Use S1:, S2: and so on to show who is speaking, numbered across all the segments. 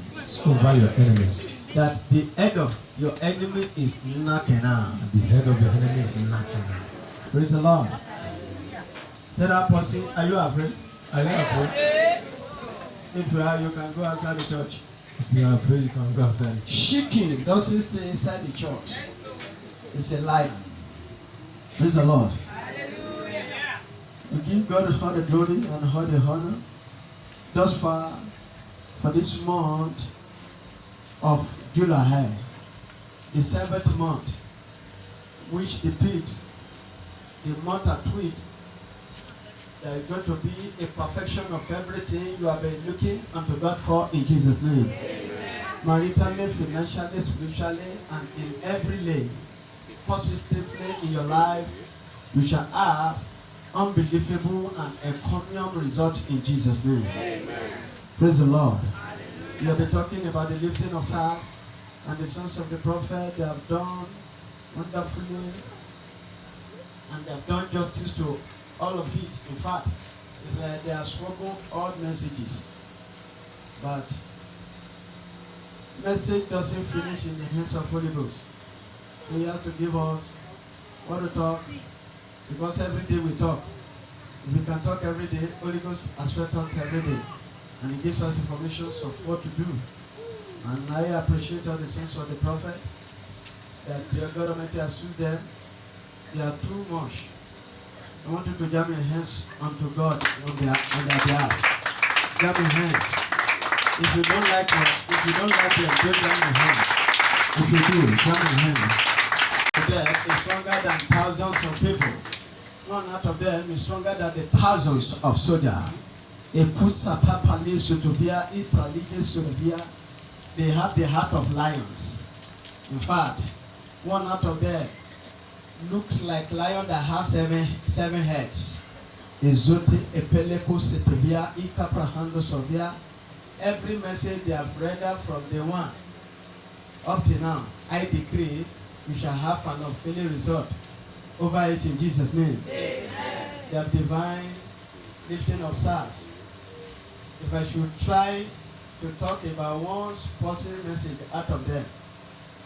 S1: enemies. Over your enemies.
S2: That the head of your enemy is knocking out.
S1: The head of your enemy is knocking out.
S2: Praise the Lord. Tell that person, are you afraid?
S1: Are you afraid?
S2: If you are, you can go outside the church.
S1: If you are afraid, you can go outside.
S2: Shaking doesn't stay inside the church. It's a lie. Praise the Lord. We give God all the glory and all the honor. Thus far, for this month of July, the 7th month, which depicts the month at which there is going to be a perfection of everything you have been looking unto God for in Jesus' name. Maritally, financially, spiritually, and in every way, positively in your life, you shall have unbelievable and encomium results in Jesus' name. Amen. Praise the Lord. We have been talking about the lifting of SARS and the sons of the prophet. They have done wonderfully and they have done justice to all of it. In fact, it's like they have spoken all messages. But message doesn't finish in the hands of Holy Ghost. So he has to give us what to talk, because every day we talk. If we can talk every day, Holy Ghost has well talks every day. And he gives us information of what to do. And I appreciate all the sons of the prophet that the God Almighty has used them. They are too much. I want you to jam your hands unto God on their behalf. Jam your hands. If you don't like them, don't jam your hands. If you do, jam your hands. Death is stronger than thousands of people. One out of them is stronger than the thousands of soldiers. They have the heart of lions. In fact, one out of them looks like lion that have seven heads. Every message they have read from the one up to now, I decree you shall have an unfailing result over it in Jesus' name. Amen. They have divine lifting of SARS. If I should try to talk about one positive message out of them,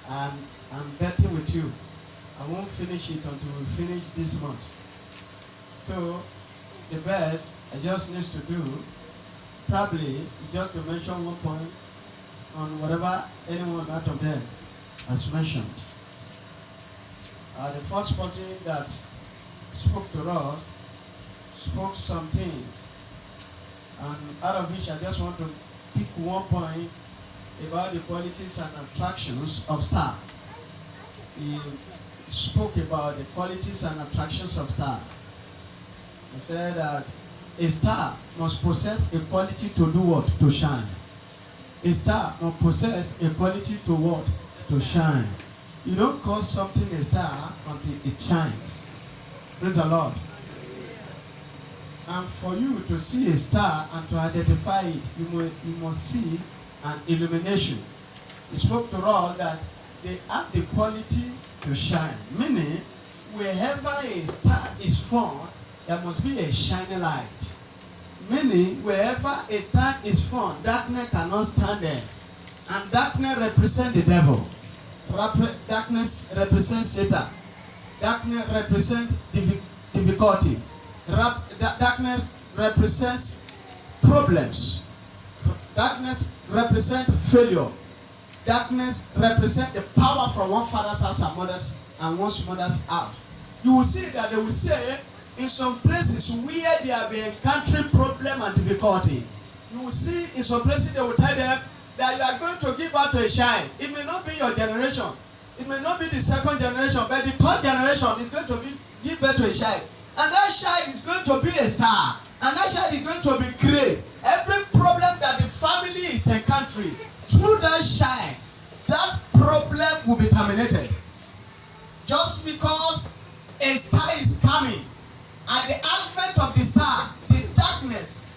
S2: and I'm betting with you, I won't finish it until we finish this month. So the best I just need to do, probably just to mention one point on whatever anyone out of them has mentioned. The first person that spoke to us spoke some things, and out of which I just want to pick one point about the qualities and attractions of star. He spoke about the qualities and attractions of star. He said that a star must possess a quality to do what? To shine. A star must possess a quality to what? To shine. You don't call something a star until it shines. Praise the Lord. And for you to see a star and to identify it, you must see an illumination. He spoke to us that they have the quality to shine. Meaning, wherever a star is found, there must be a shining light. Meaning, wherever a star is found, darkness cannot stand there. And darkness represents the devil. Darkness represents Satan. Darkness represents difficulty. Darkness represents problems. Darkness represents failure. Darkness represents the power from one father's house and one's mother's house. You will see that they will say in some places where they have been encountering problem and difficulty, you will see in some places they will tell them that you are going to give out to a child. It may not be your generation. It may not be the second generation, but the third generation is going to give birth to a child. And that child is going to be a star. And that child is going to be great. Every problem that the family is encountering, through that child, that problem will be terminated. Just because a star is coming, at the advent of the star, the darkness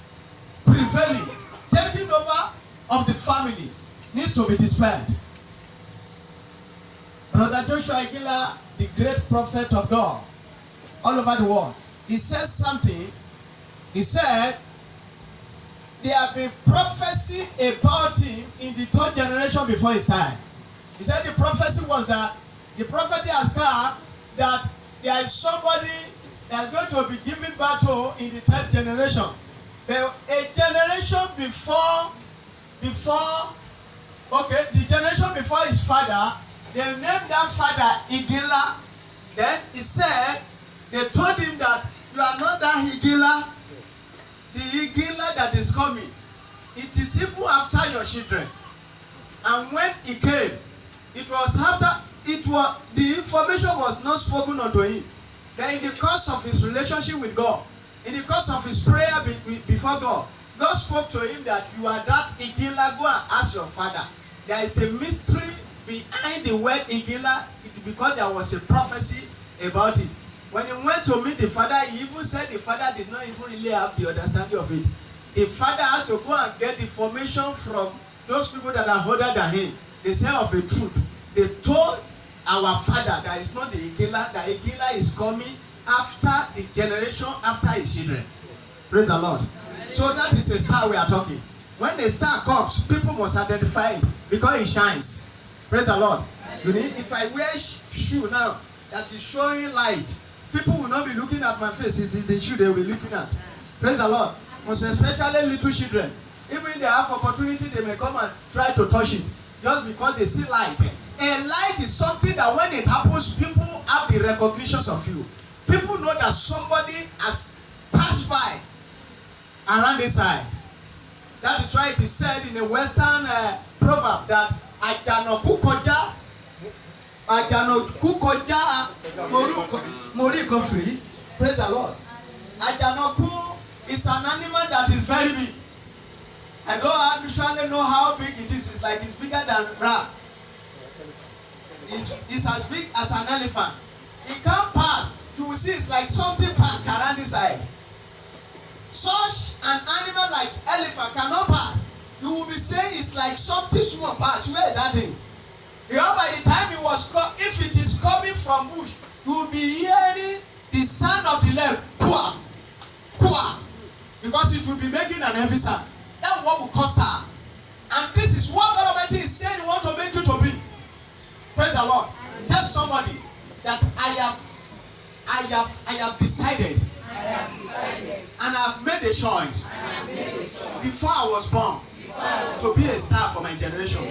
S2: prevailing, taking over of the family needs to be dispelled. Brother Joshua Aguilar, the great prophet of God all over the world, he says something. He said there have been prophecy about him in the third generation before his time. He said the prophecy was that the prophet has come that there is somebody that is going to be giving battle in the third generation. But a generation before, the generation before his father, they named that father Igila. Then he said, they told him that you are not that Igila, the Igila that is coming. It is even after your children. And when he came, it was after, the information was not spoken unto him. But in the course of his relationship with God, in the course of his prayer before God, God spoke to him that you are that Igila, go and ask your father. There is a mystery behind the word Igila because there was a prophecy about it. When he went to meet the father, he even said the father did not even really have the understanding of it. The father had to go and get information from those people that are older than him. They say of a truth. They told our father that it's not the Igila, that Igila is coming after the generation after his children. Praise the Lord. So that is a star we are talking. When the star comes, people must identify it because it shines. Praise the Lord. You need, if I wear shoe now that is showing light, people will not be looking at my face. It's the shoe they will be looking at. Praise the Lord. Most especially little children. Even if they have opportunity, they may come and try to touch it just because they see light. A light is something that when it happens, people have the recognitions of you. People know that somebody has passed by around this side. That is why it is said in a Western proverb that Ajanoku koja mori free. Praise the Lord. Ajanoku is an animal that is very big. I don't actually know how big it is. It's like it's bigger than ram. It's as big as an elephant. It can't pass. You will see it's like something passed around this side. Such an animal like elephant cannot pass. You will be saying it's like something small pass. Where is that thing? Because by the time it was if it is coming from bush, you will be hearing the sound of the leg. Kwa, kwa. Because it will be making an heavy sound. That's what will cost her. And this is what God Almighty is saying He wants to make you to be. Praise the Lord. Tell somebody that I have decided. And I have made a choice. Before I was born. To be a star for my generation.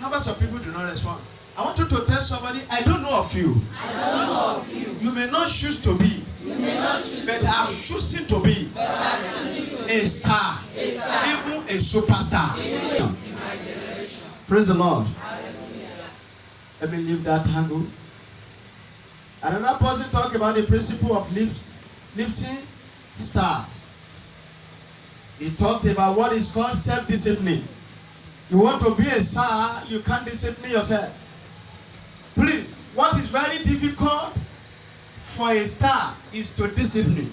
S2: Numbers of people do not respond. I want you to tell somebody, I don't know of you. You may not choose to be. But I have chosen to be a star. Even a superstar. Praise the Lord. Let me leave that angle. Another person talk about the principle of lifting stars. He talked about what is called self-discipline. You want to be a star, you can't discipline yourself. Please, what is very difficult for a star is to discipline.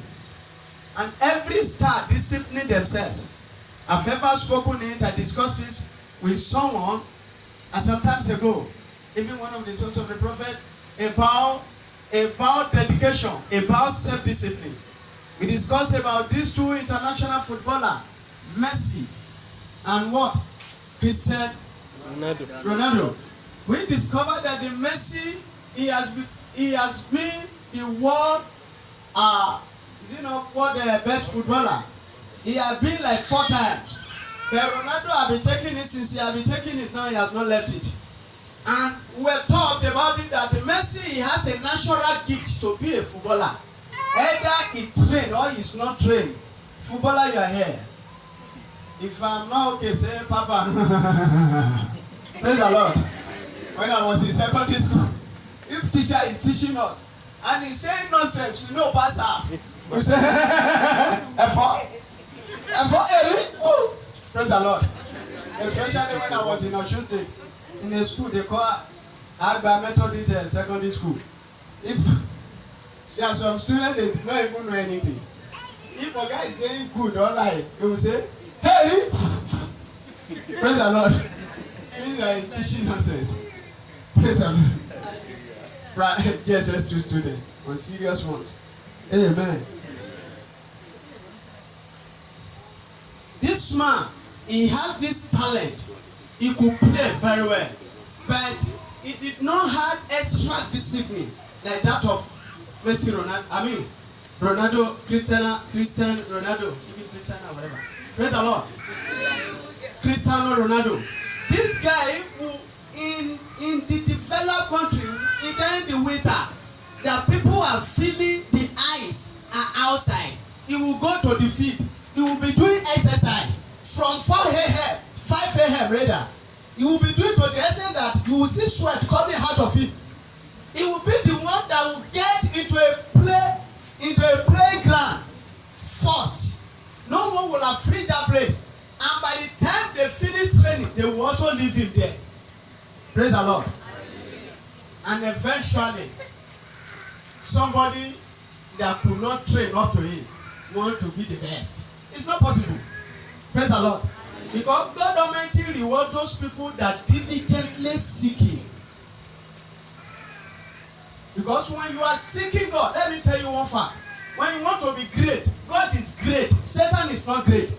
S2: And every star discipline themselves. I've ever spoken it, I discussed this with someone some times ago, even one of the sons of the prophet, about dedication, about self-discipline. We discussed about these two international footballers, Messi and what? Cristiano Ronaldo. We discovered that the Messi, he has been the world, best footballer. He has been like 4 times. But Ronaldo has been taking it since he has been taking it now, he has not left it. And we talked about it that Messi, he has a natural gift to be a footballer. Either he trained or he's not trained. Footballer, you are here. If I'm not okay, say Papa. Praise the Lord. When I was in secondary school, if teacher is teaching us and he's saying nonsense, we know pass up. We say F4. Praise the Lord. Especially when I was in Osun State, in a school they call Agba Methodist secondary school. If there are some students they do not even know anything. If a guy is saying good or right, they will say, hey! Praise the Lord. Meaning that he's teaching nonsense. Praise the Lord. JSS2 students on serious ones. Amen. This man, he has this talent. He could play very well, but he did not have extra discipline like that of Messi, Ronaldo. Ronaldo, Cristiano Ronaldo, even Cristiano, whatever. Praise the Lord. Cristiano Ronaldo. This guy who in the developed country, even the winter, that people are feeling the ice are outside. He will go to the field. He will be doing exercise from 4 a.m., 5 a.m. rather. He will be doing to the extent that you will see sweat coming out of him. He will be the one that will get into a playground first. No one will have freed that place. And by the time they finish training, they will also leave him there. Praise the Lord. And eventually, somebody that could not train up to him want to be the best. It's not possible. Praise the Lord. Because God Almighty rewards those people that diligently seek Him. Because when you are seeking God, let me tell you one fact. When you want to be great, God is great. Satan is not great.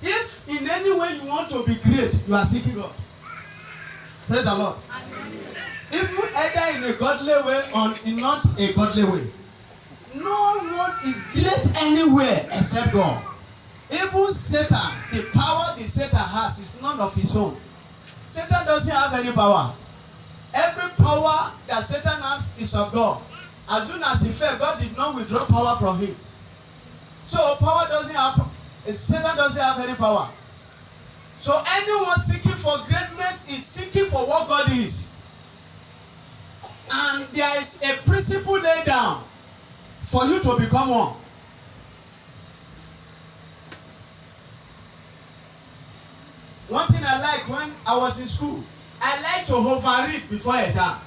S2: If in any way you want to be great, you are seeking God. Praise the Lord. Even either in a godly way or in not a godly way. No one is great anywhere except God. Even Satan, the power the Satan has is none of his own. Satan doesn't have any power. Every power that Satan has is of God. As soon as he fell, God did not withdraw power from him. So power doesn't have, Satan doesn't have any power. So anyone seeking for greatness is seeking for what God is. And there is a principle laid down for you to become one. One thing I like when I was in school, I like to overread before exam.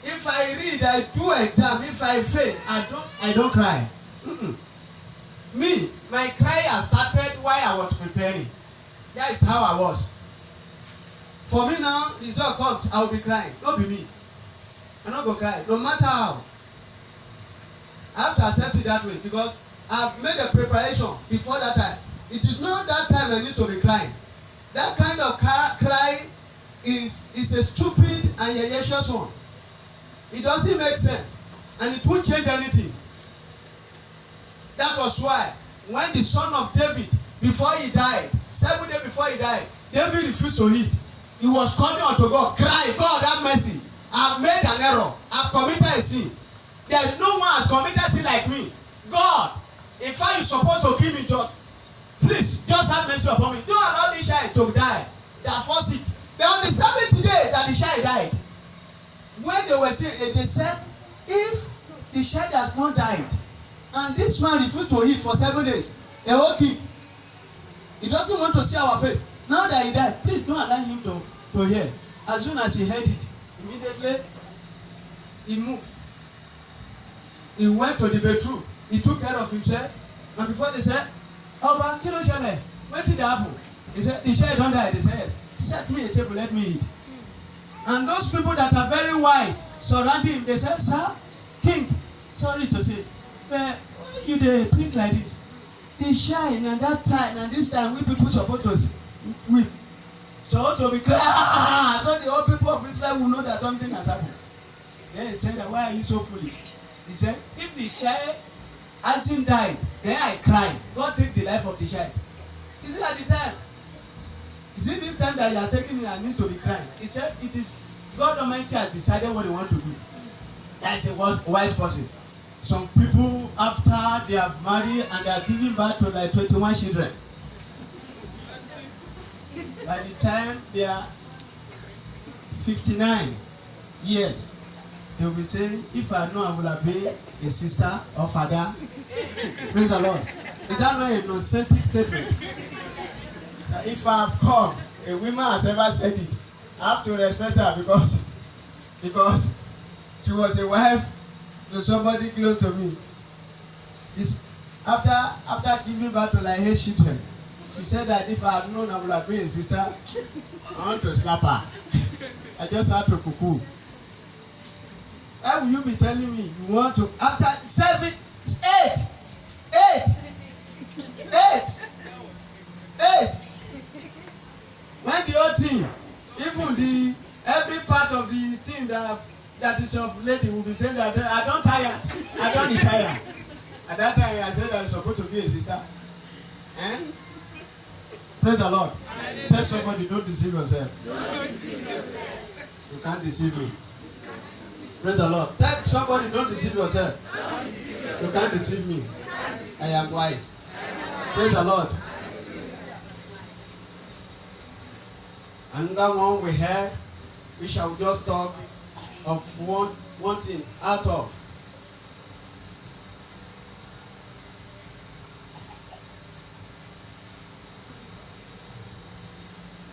S2: If I read, I do exam. If I fail, I don't cry. Me, my cry has started while I was preparing. That is how I was. For me now, result comes, I will be crying. Don't be me. I'm not going to cry, no matter how. I have to accept it that way because I've made a preparation before that time. It is not that time I need to be crying. That kind of cry is a stupid and yeyecious one. It doesn't make sense and it won't change anything. That was why when the son of David, before he died, 7 days before he died, David refused to eat. He was calling unto God, cry, God have mercy. I've made an error. I've committed a sin. There is no one has committed sin like me. God, in fact, you're supposed to kill me just. Please, just have mercy upon me. Don't allow this child to die. They are forcing. But on the 7th day that the child died, when they were saying, they said, if the child has not died, and this man refused to eat for 7 days, a whole king, he doesn't want to see our face. Now that he died, please don't allow him to hear. As soon as he heard it, immediately he moved. He went to the bedroom. He took care of himself. And before they said, Oba, kilo shele, where did they happen? He said, the child don't die. They said, yes. Set me a table, let me eat. And those people that are very wise surrounding him, they said, sir, king, sorry to say, but why you dey think like this? They shine and that time and this time we people supposed to weep. So to be crying, so the old people of Israel will know that something has happened. Then he said, why are you so foolish? He said, if the child hasn't died, then I cry. God take the life of the child. He said at the time, is it this time that he has taken it and needs to be crying? He said, it is God Almighty has decided what they want to do. That is a wise person. Some people, after they have married and they are giving birth to like 21 children, by the time they are 59 years, they will say, if I know I will have been a sister or father. Praise the Lord. Is that not a nonsensical statement? If I have come, a woman has ever said it, I have to respect her because she was a wife to somebody close to me. After giving birth to like 8 children, she said that if I had known I would have been a sister, I want to slap her. I just had to cuckoo. Why will you be telling me you want to, after 7, 8, thing. Even the every part of the thing that is of lady will be saying that I don't tire, I don't retire. At that time I said I was supposed to be a sister. Eh? Praise the Lord. Tell somebody, don't deceive yourself. You can't deceive me. Praise the Lord. Tell somebody, don't deceive yourself. You can't deceive me. I am wise. Praise the Lord. Another one we heard, we shall just talk of one thing out of.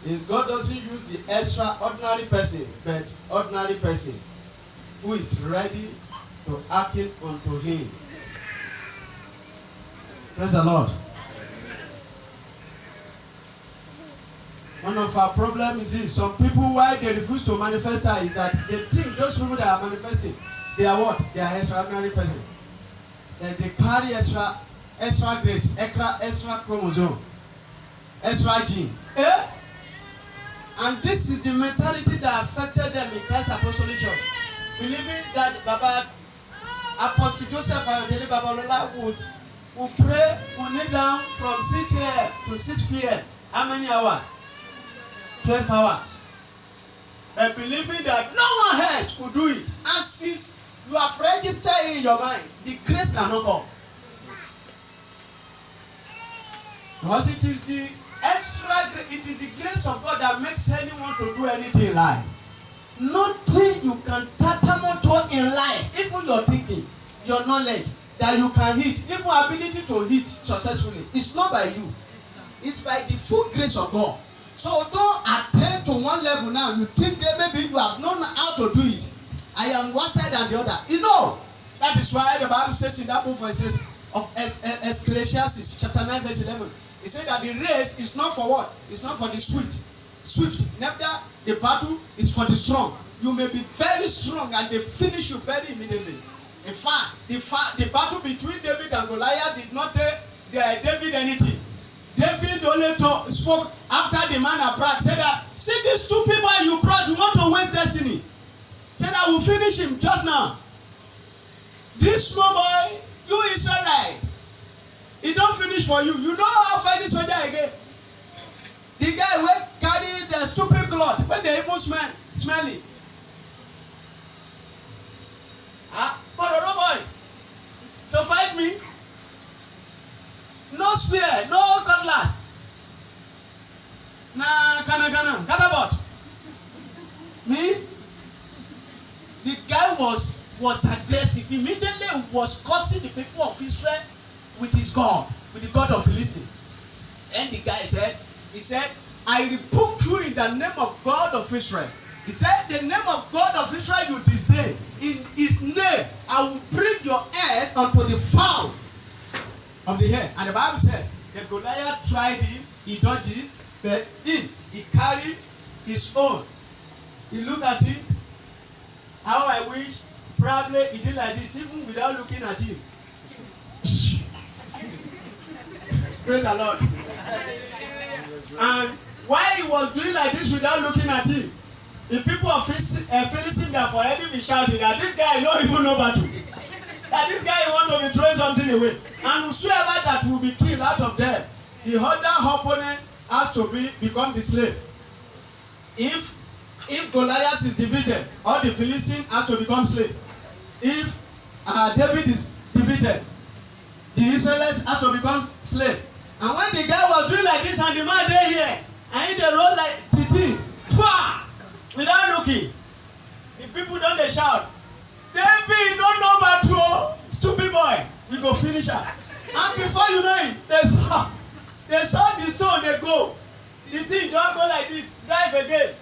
S2: Is God doesn't use the extraordinary person, but ordinary person who is ready to hearken unto him. Praise the Lord. One of our problems is some people, why they refuse to manifest her is that they think those people that are manifesting, they are what? They are extraordinary person. That they carry extra grace, extra chromosome, extra gene. Eh? And this is the mentality that affected them in Christ Apostolic Church. Believing that Baba Apostle Joseph Ayodele Babalola would pray, would kneel down from 6 a.m. to 6 p.m. How many hours? 12 hours. And believing that no one else could do it. And since you have registered in your mind, the grace cannot come. Because it is the it is the grace of God that makes anyone to do anything in life. Nothing you can tatamount in life, even your thinking, your knowledge, that you can hit, even ability to hit successfully, it's not by you. It's by the full grace of God. So don't attain to one level now. You think that maybe you have known how to do it. I am one side and the other. You know, that is why the Bible says in that book, it says of Ecclesiastes chapter 9 verse 11. It said that the race is not for what? It's not for the swift. Neither the battle is for the strong. You may be very strong and they finish you very immediately. In fact, the battle between David and Goliath did not tell David anything. David only spoke after the man had bragged, said that, see these two people you brought, you want to waste destiny. Said I will finish him just now. This small boy, you Israelite, he don't finish for you. You know how fight this soldier again. The guy will carry the stupid cloth when they even smell it. But no boy, to fight me, no spear, no cutlass. Na kana about me. The guy was aggressive. Immediately was cursing the people of Israel with his God, with the God of Philistine. And the guy said, I rebuke you in the name of God of Israel. He said, the name of God of Israel you disdain. In his name, I will bring your head unto the fowl of the head. And the Bible said, the Goliath tried him, he dodged it, but he carried his own. He looked at it. How I wish, probably he did like this, even without looking at him. Praise the Lord. And while he was doing like this without looking at him, the people of Philistine have already been shouting that this guy don't even know battle. That this guy want to be throwing something away. And whosoever that will be killed out of them, the other opponent has to become the slave. If Goliath is defeated, or the Philistine has to become slave. If David is defeated, the Israelites have to become slave. And when the guy was doing like this and the man there here, and he dey roll like titi, without looking, the people don dey shout, David don't know battle, stupid boy, we go finish her. And before you know it, they saw the stone dey go. The thing just go like this, drive again.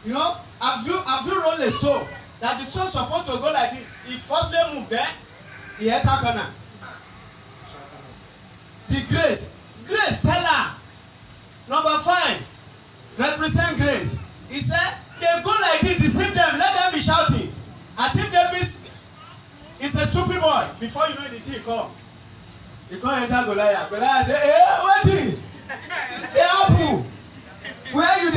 S2: You know, have you rolled a stone that the stone supposed to go like this? He firstly move there, he enter corner. The grace tell her. Number 5, represent grace. He said, they go like this, deceive them, let them be shouting. As if David is a stupid boy. Before you know the thing come. He come enter Goliath. Goliath say, hey, what thing? Hey, Apu, where you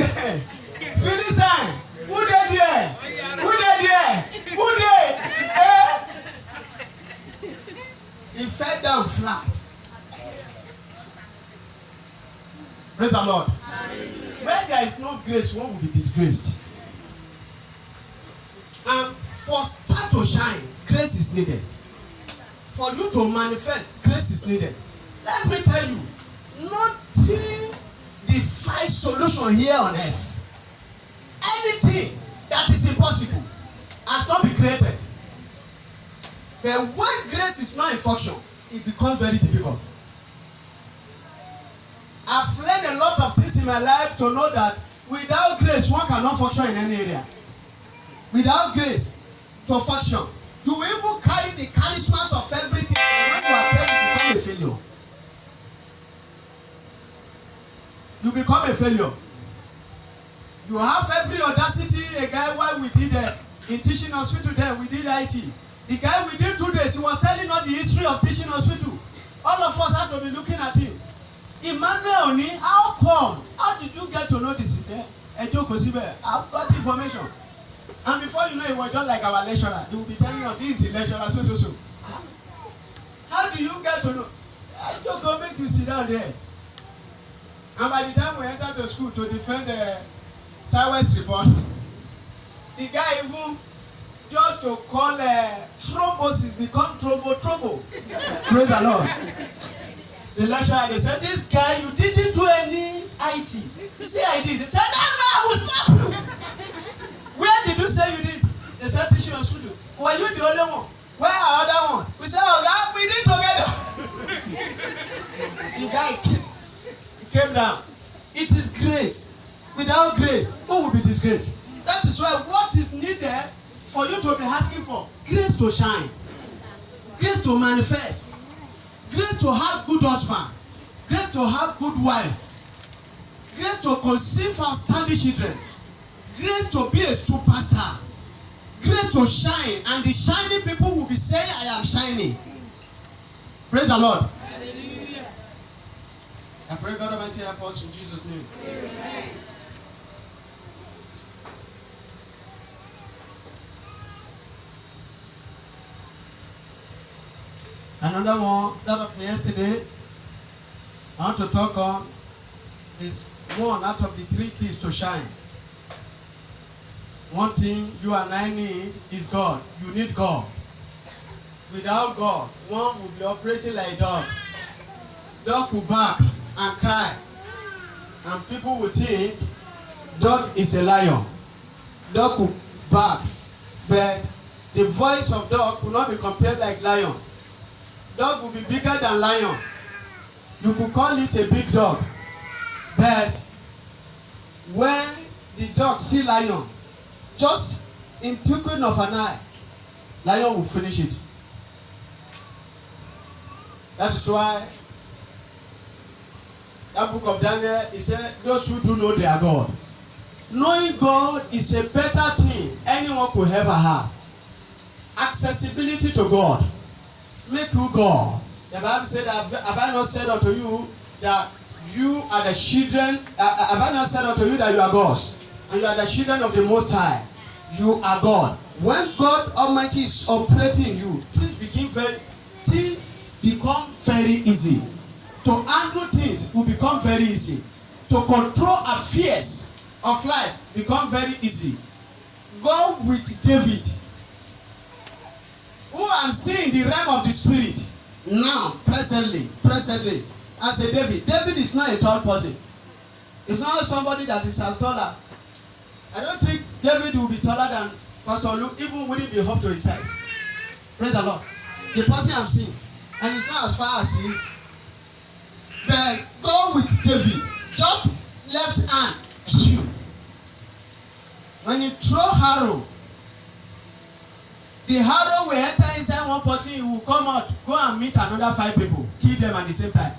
S2: Praise the Lord. Where there is no grace, one will be disgraced. And for star to shine, grace is needed. For you to manifest, grace is needed. Let me tell you, nothing defies solution here on earth. Anything that is impossible has not been created. But when grace is not in function, it becomes very difficult. I've learned a lot of things in my life to know that without grace, one cannot function in any area. Without grace to function, you will even carry the charismas of everything, and when you are praying, you become a failure. You become a failure. You have every audacity. A guy, while we did in teaching hospital there, we did IT. The guy we did 2 days, he was telling us the history of teaching hospital. All of us had to be looking at him. Emmanuel Oni, how come? How did you get to know this? He said, I've got information. And before you know, he was just like our lecturer. He will be telling us, this is a lecturer, so. How do you get to know? I just go make you sit down there. And by the time we entered the school to defend the Southwest report, the guy even just to call thrombosis become thrombo. Praise the Lord. The lecturer, they said, this guy, you didn't do any IT. He said, I did. They said, that's why I will slap you. Where did you say you did? They said, teaching hospital. Were you the only one? Where are other ones? We said, oh God, we did together. The guy came down. It is grace. Without grace, who will be disgraced? That is why what is needed for you to be asking for? Grace to shine. Grace to manifest. Grace to have good husband. Grace to have good wife. Grace to conceive outstanding children. Grace to be a superstar. Grace to shine. And the shining people will be saying, I am shining. Praise the Lord. Hallelujah. I pray God Almighty help us in Jesus' name. Amen. Another one, that of yesterday, I want to talk on is one out of the 3 keys to shine. One thing you and I need is God. You need God. Without God, one will be operating like a dog. Dog will bark and cry. And people will think dog is a lion. Dog will bark. But the voice of dog will not be compared like lion. Dog will be bigger than lion. You could call it a big dog. But when the dog see lion, just in twinkling of an eye, lion will finish it. That is why that book of Daniel, it said, those who do know their God. Knowing God is a better thing anyone could ever have. Accessibility to God. Make you God. The Bible said, have I not said unto you that you are the children, have I not said unto you that you are gods, and you are the children of the Most High? You are God. When God Almighty is operating in you, things become very easy. To handle things will become very easy. To control affairs of life become very easy. Go with David, who I'm seeing the realm of the spirit now, presently, as a David. David is not a tall person. It's not somebody that is as tall as. I don't think David will be taller than Pastor Luke, even wouldn't be up to his size. Praise the Lord. The person I'm seeing, and it's not as far as he is. But go with David. Just left hand. When you throw arrow, the arrow will enter inside one person, he will come out, go and meet another 5 people, kill them at the same time.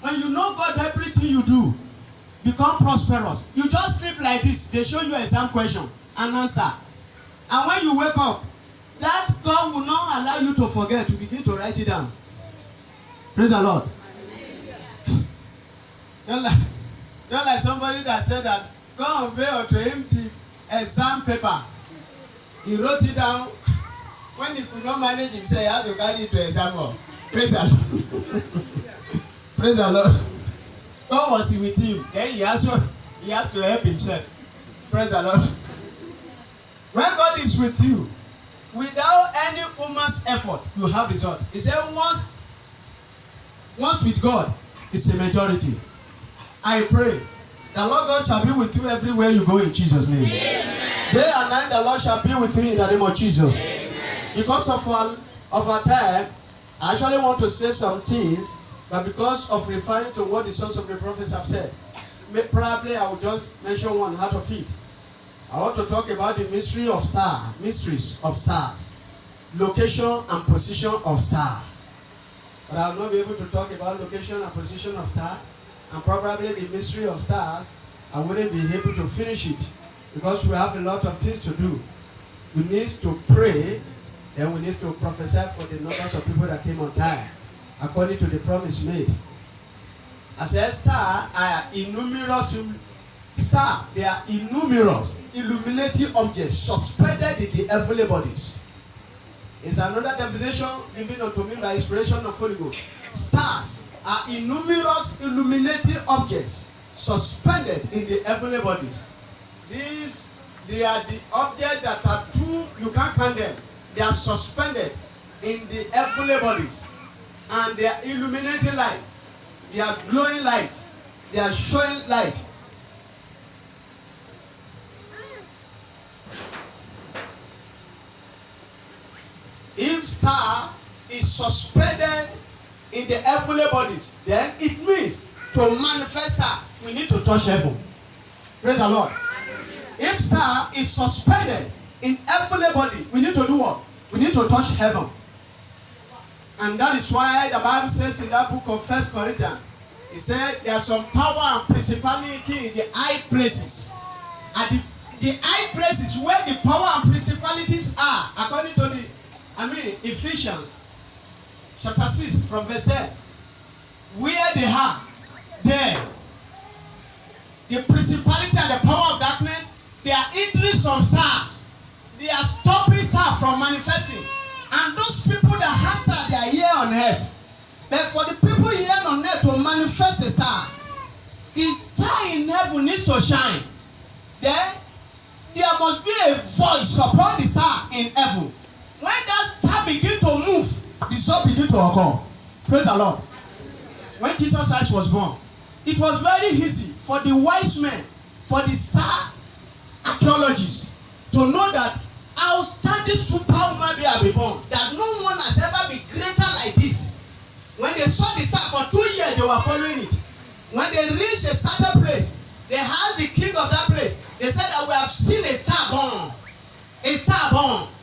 S2: When you know God, everything you do become prosperous. You just sleep like this. They show you exam question and answer. And when you wake up, that God will not allow you to forget, to begin to write it down. Praise the Lord. Just like somebody that said that God unveiled to him the exam paper. He wrote it down. When he could not manage himself, he had to carry it to exam hall. Praise the Lord. Praise the Lord. God was with him. Then he has to help himself. Praise the Lord. When God is with you, without any woman's effort, you have result. He said, once with God, it's a majority. I pray the Lord God shall be with you everywhere you go in Jesus' name. Amen. Day and night the Lord shall be with you in the name of Jesus. Amen. Because of our time, I actually want to say some things, but because of referring to what the sons of the prophets have said, probably I will just mention one out of it. I want to talk about the mysteries of stars, location and position of star. But I will not be able to talk about location and position of star, and probably the mystery of stars, I wouldn't be able to finish it because we have a lot of things to do. We need to pray, then we need to prophesy for the numbers of people that came on time, according to the promise made. I said star are innumerous. Star, they are innumerous illuminating objects suspended in the heavenly bodies. It's another definition given unto me by inspiration of Holy Ghost. Stars are innumerous illuminating objects suspended in the heavenly bodies. They are the objects that are true, you can't count them. They are suspended in the heavenly bodies. And they are illuminating light. They are glowing light. They are showing light. If star is suspended in the heavenly bodies, then it means to manifest star, we need to touch heaven. Praise the Lord. If star is suspended in heavenly body, we need to do what? We need to touch heaven. And that is why the Bible says in that book of 1 Corinthians, it said there are some power and principality in the high places. At the high places where the power and principalities are, according to Ephesians chapter 6 from verse 10, where they are there, the principality and the power of darkness, they are hindering some stars. They are stopping stars from manifesting. And those people that have stars, they are here on earth. But for the people here on earth to manifest a star, the star in heaven needs to shine. Then there must be a voice upon the star in heaven. When that star begin to move, the soul begin to occur. Praise the Lord. When Jesus Christ was born, it was very easy for the wise men, for the star archaeologists, to know that outstanding superwoman be have been born, that no one has ever been greater like this. When they saw the star for 2 years, they were following it. When they reached a certain place, they asked the king of that place. They said that we have seen a star born. A star born.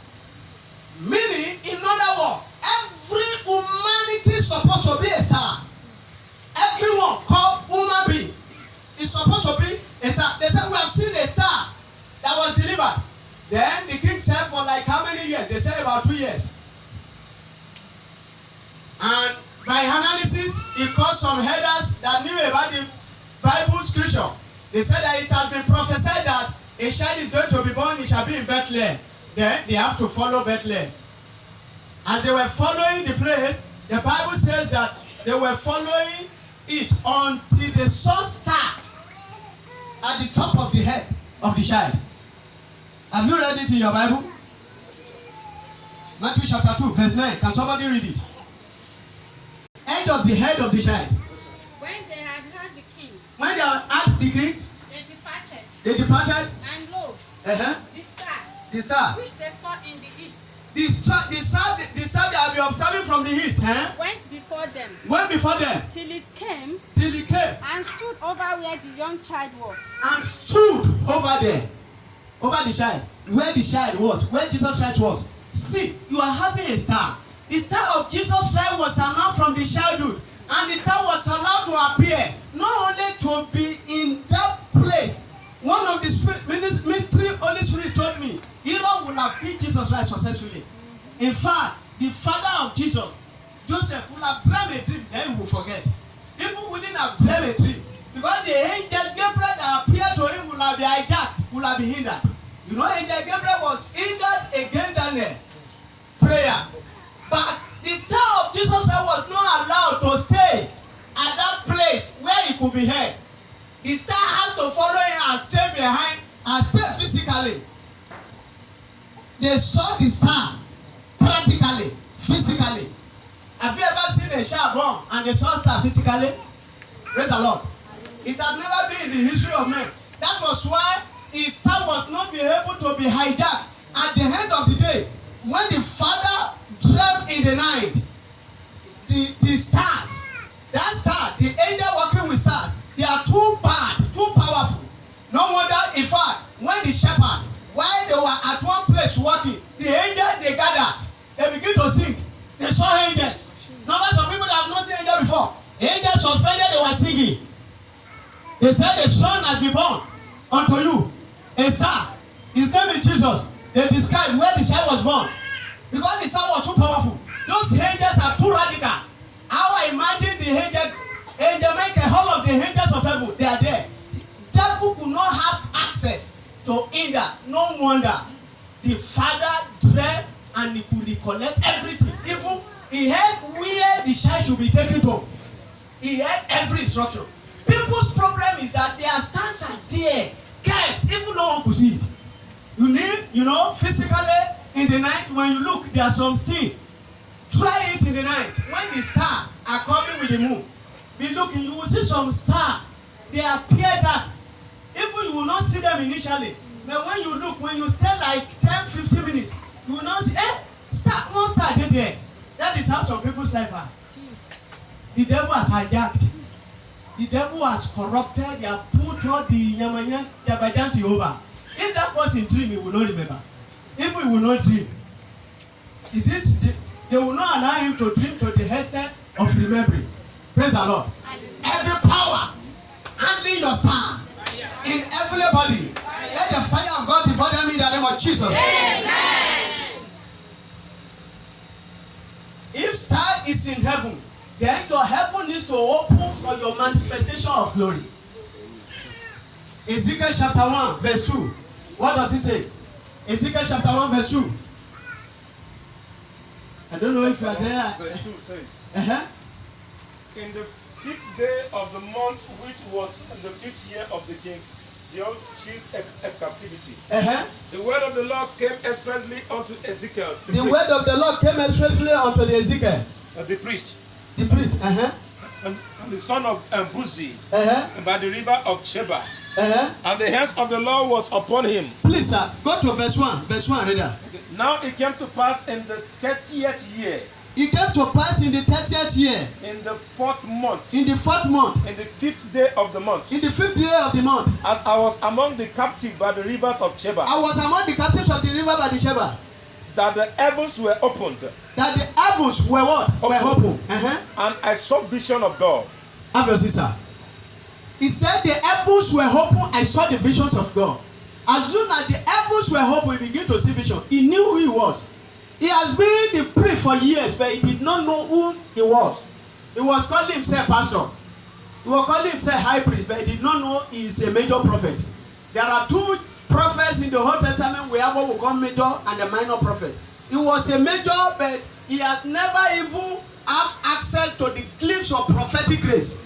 S2: Meaning, in other words, every humanity is supposed to be a star. Everyone called human being is supposed to be a star. They said we have seen a star that was delivered. Then the king said for like how many years? They said about 2 years. And by analysis, he called some elders that knew about the Bible scripture. They said that it has been prophesied that a child is going to be born, it shall be in Bethlehem. Then they have to follow Bethlehem. As they were following the place, the Bible says that they were following it until they saw star at the top of the head of the child. Have you read it in your Bible? Matthew chapter 2, verse 9. Can somebody read it? Head of the head of the child.
S3: When they had heard the king,
S2: When they had heard the king,
S3: they departed.
S2: they departed.
S3: And lo,
S2: The star,
S3: which they saw in the east,
S2: the star they have been observing from the east,
S3: went before them,
S2: went before them
S3: till it came
S2: till he came
S3: and stood over where the young child was.
S2: and stood over there, over the child, where the child was, where Jesus Christ was. See, you are having a star. The star of Jesus Christ was announced from the childhood, and the star was allowed to appear, not only to be in that place. One of the mystery Holy Spirit told me, Herod would have killed Jesus Christ successfully. In fact, the father of Jesus, Joseph, would have dreamed a dream, then he will forget. Even wouldn't have dreamed a dream, because the angel Gabriel that appeared to him would have been hijacked, would have been hindered. You know, angel Gabriel was hindered against Daniel prayer. But the star of Jesus Christ was could be heard. The star has to follow him and stay behind and stay physically. They saw the star practically, physically. Have you ever seen a star born and they saw star physically? Praise the Lord. It has never been in the history of men. That was why his star was not be able to be hijacked. At the end of the day, when the Father dreamt in the night, the stars, that star, the angel working with stars, they are too bad, too powerful. No wonder, in fact, when the shepherd, while they were at one place working, the angel they gathered, they begin to sing. They saw angels. Numbers of people that have not seen angels before. Angels suspended, they were singing. They said the son has been born unto you, a son. His name is Jesus. They described where the child was born. Because the son was too powerful. Those angels are too radical. How I imagine the angel Michael, all of the angels of heaven, they are there. The devil could not have access to hinder. No wonder the Father dreamt and he could recollect everything. Even he heard where the child should be taken to. He heard every instruction. People's problem is that their stars are there, kept, even no one could see it. You need, physically in the night when you look, there are some things. Try it in the night. When the stars are coming with the moon, be looking, you will see some stars. They appear dark. Even you will not see them initially. But when you look, when you stay like 10-15 minutes, you will not see, one star there. That is how some people's life are. The devil has hijacked. The devil has corrupted. They have put all the Nyamanyan, Jabajan to over. If that person dream, he will not remember. If he will not dream, they will not allow him to dream to the extent of remembering. Praise the Lord. Every power handling your star in every body, let the fire of God devour them in the name of Jesus. Amen. If star is in heaven, then your heaven needs to open for your manifestation of glory. Ezekiel chapter 1 verse 2. What does it say? Ezekiel chapter 1 verse 2. I don't know if you are there.
S4: Verse 2 says,
S2: Uh-huh.
S4: In the 5th day of the month, which was the 5th year of the king, the chief captivity.
S2: Uh-huh.
S4: The word of the Lord came expressly unto Ezekiel.
S2: The word of the Lord came expressly unto the Ezekiel.
S4: The priest.
S2: The priest. Uh-huh.
S4: And the son of Buzi.
S2: Uh-huh.
S4: By the river of Chebar.
S2: Uh-huh.
S4: And the hands of the Lord was upon him.
S2: Please, sir, go to verse 1. Verse 1, reader.
S4: Now it came to pass in the 30th year.
S2: It came to pass in the 30th year.
S4: In the 4th month.
S2: In the 4th month.
S4: In the 5th day of the month.
S2: In the 5th day of the month.
S4: As I was among the captives by the rivers of Chebar.
S2: I was among the captives of the river by the Chebar.
S4: That the heavens were opened.
S2: That the heavens were what? Were open. Uh-huh.
S4: And I saw vision of God.
S2: Have your sister. He said the heavens were open. I saw the visions of God. As soon as the heavens were open, we begin to see vision. He knew who he was. He has been the priest for years, but he did not know who he was. He was calling himself pastor. He was calling himself high priest, but he did not know he is a major prophet. There are two prophets in the Old Testament. We have what we call major and a minor prophet. He was a major, but he had never even have access to the glimpse of prophetic grace.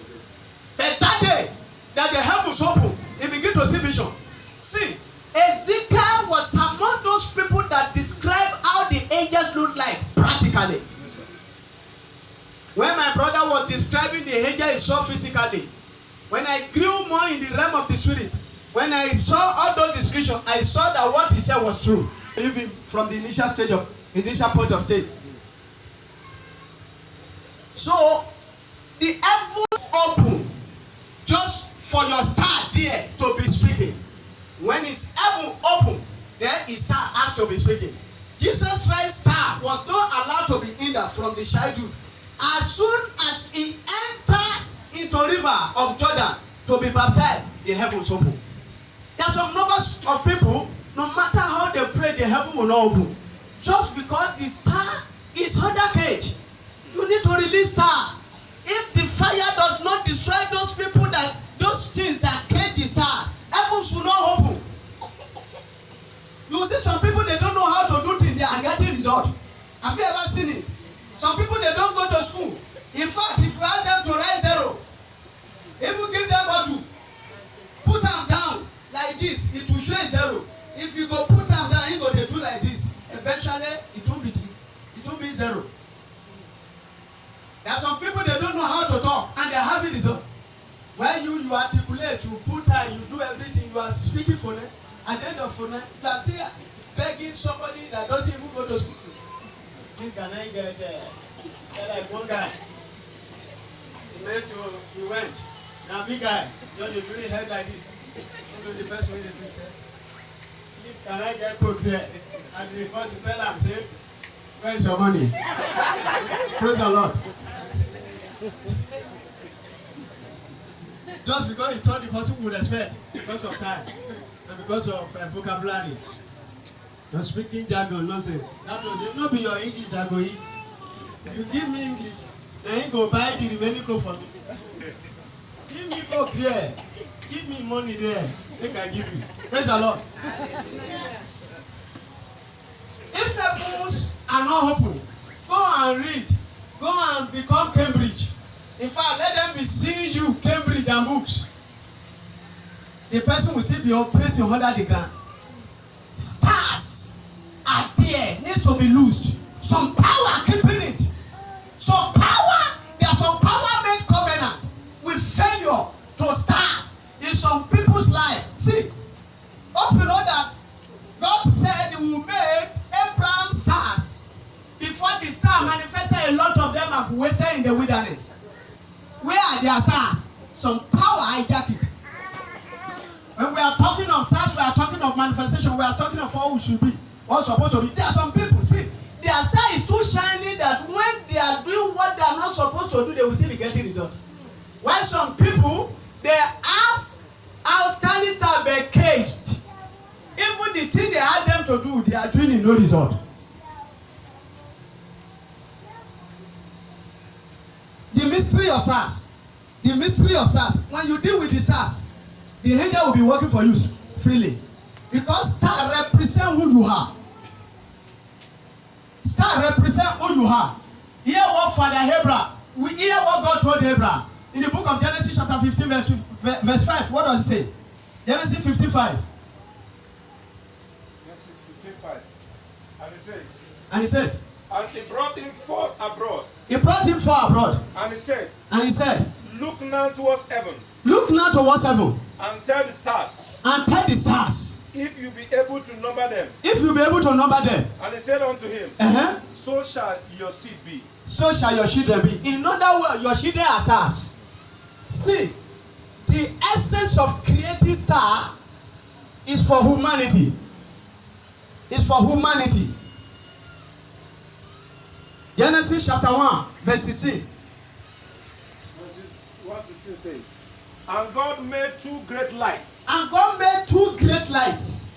S2: But that day, that the heavens opened, he began to see vision. See, Ezekiel was among those people that describe how the angels look like practically. Yes, when my brother was describing the angel he saw physically, when I grew more in the realm of the spirit, when I saw all those descriptions, I saw that what he said was true, even from the initial point of stage. So the heaven opened just for your star there to be speaking. When his heaven opened, then his star has to be speaking. Jesus Christ's star was not allowed to be hindered from the childhood. As soon as he entered into river of Jordan to be baptized, the heavens opened. There are some numbers of people, no matter how they pray, the heaven will not open. Just because the star is under cage. You need to release star. If the fire does not destroy those people, those things that cage the star, heavens will not open. You see some people, they don't know how to do things, they are getting result. Have you ever seen it? Some people, they don't go to school. In fact, if you ask them to write zero, if you give them Some people, they don't know how to talk and they're having result. When you articulate, you put time, you do everything, you are speaking for them. At the end of the night, you are still begging somebody that doesn't even go to school. Please, can I get like one guy? He went. Now, big guy, you know, the really head like this. You know, the best way to do it, say, please, can I get coke there? And the person tell him, say, where is your money? Praise the Lord. Just because he thought the person would respect because of time and because of vocabulary. You're speaking jargon nonsense. That was it. Not be your English jargon. If you give me English, then you go buy the remaining code for me. Give me code there. Give me money there. They can give you. Praise the Lord. If the books are not open, go and read. Go and become Cambridge. In fact, let them be seeing you, Cambridge and books. The person will still be operating under the ground. Stars are there, needs to be loosed. Some power keeping it. Some power, there's some power made covenant with failure to stars in some people's life. See, hope you know that God said He will make Abraham stars. Before the star manifested, a lot of them have wasted in the wilderness. Where are their stars? Some power hijack it. When we are talking of stars, we are talking of manifestation, we are talking of what we should be, what's supposed to be. There are some people, see, their star is too shiny that when they are doing what they are not supposed to do, they will still be getting results. While some people, they have outstanding star but caged. Even the thing they ask them to do, they are doing in no result. The mystery of stars. The mystery of stars. When you deal with the stars, the angel will be working for you freely. Because star represent who you are. Star represent who you are. Hear what Father Abraham, we hear what God told Abraham. In the book of Genesis chapter 15 verse 5, what does it say? Genesis 55.
S4: Genesis 55.
S2: And it says,
S4: and he brought him forth abroad.
S2: He brought him forth abroad.
S4: And he said,
S2: look
S4: now towards heaven.
S2: Look now towards heaven.
S4: And tell the stars.
S2: And tell the stars.
S4: If you be able to number them.
S2: If you be able to number them.
S4: And he said unto him, so shall your seed be.
S2: So shall your children be. In other words, your children are stars. See, the essence of creating star is for humanity. It's for humanity. Genesis chapter 1, verse 16.
S4: Verse 16 says, and God made two great lights.
S2: And God made two great lights.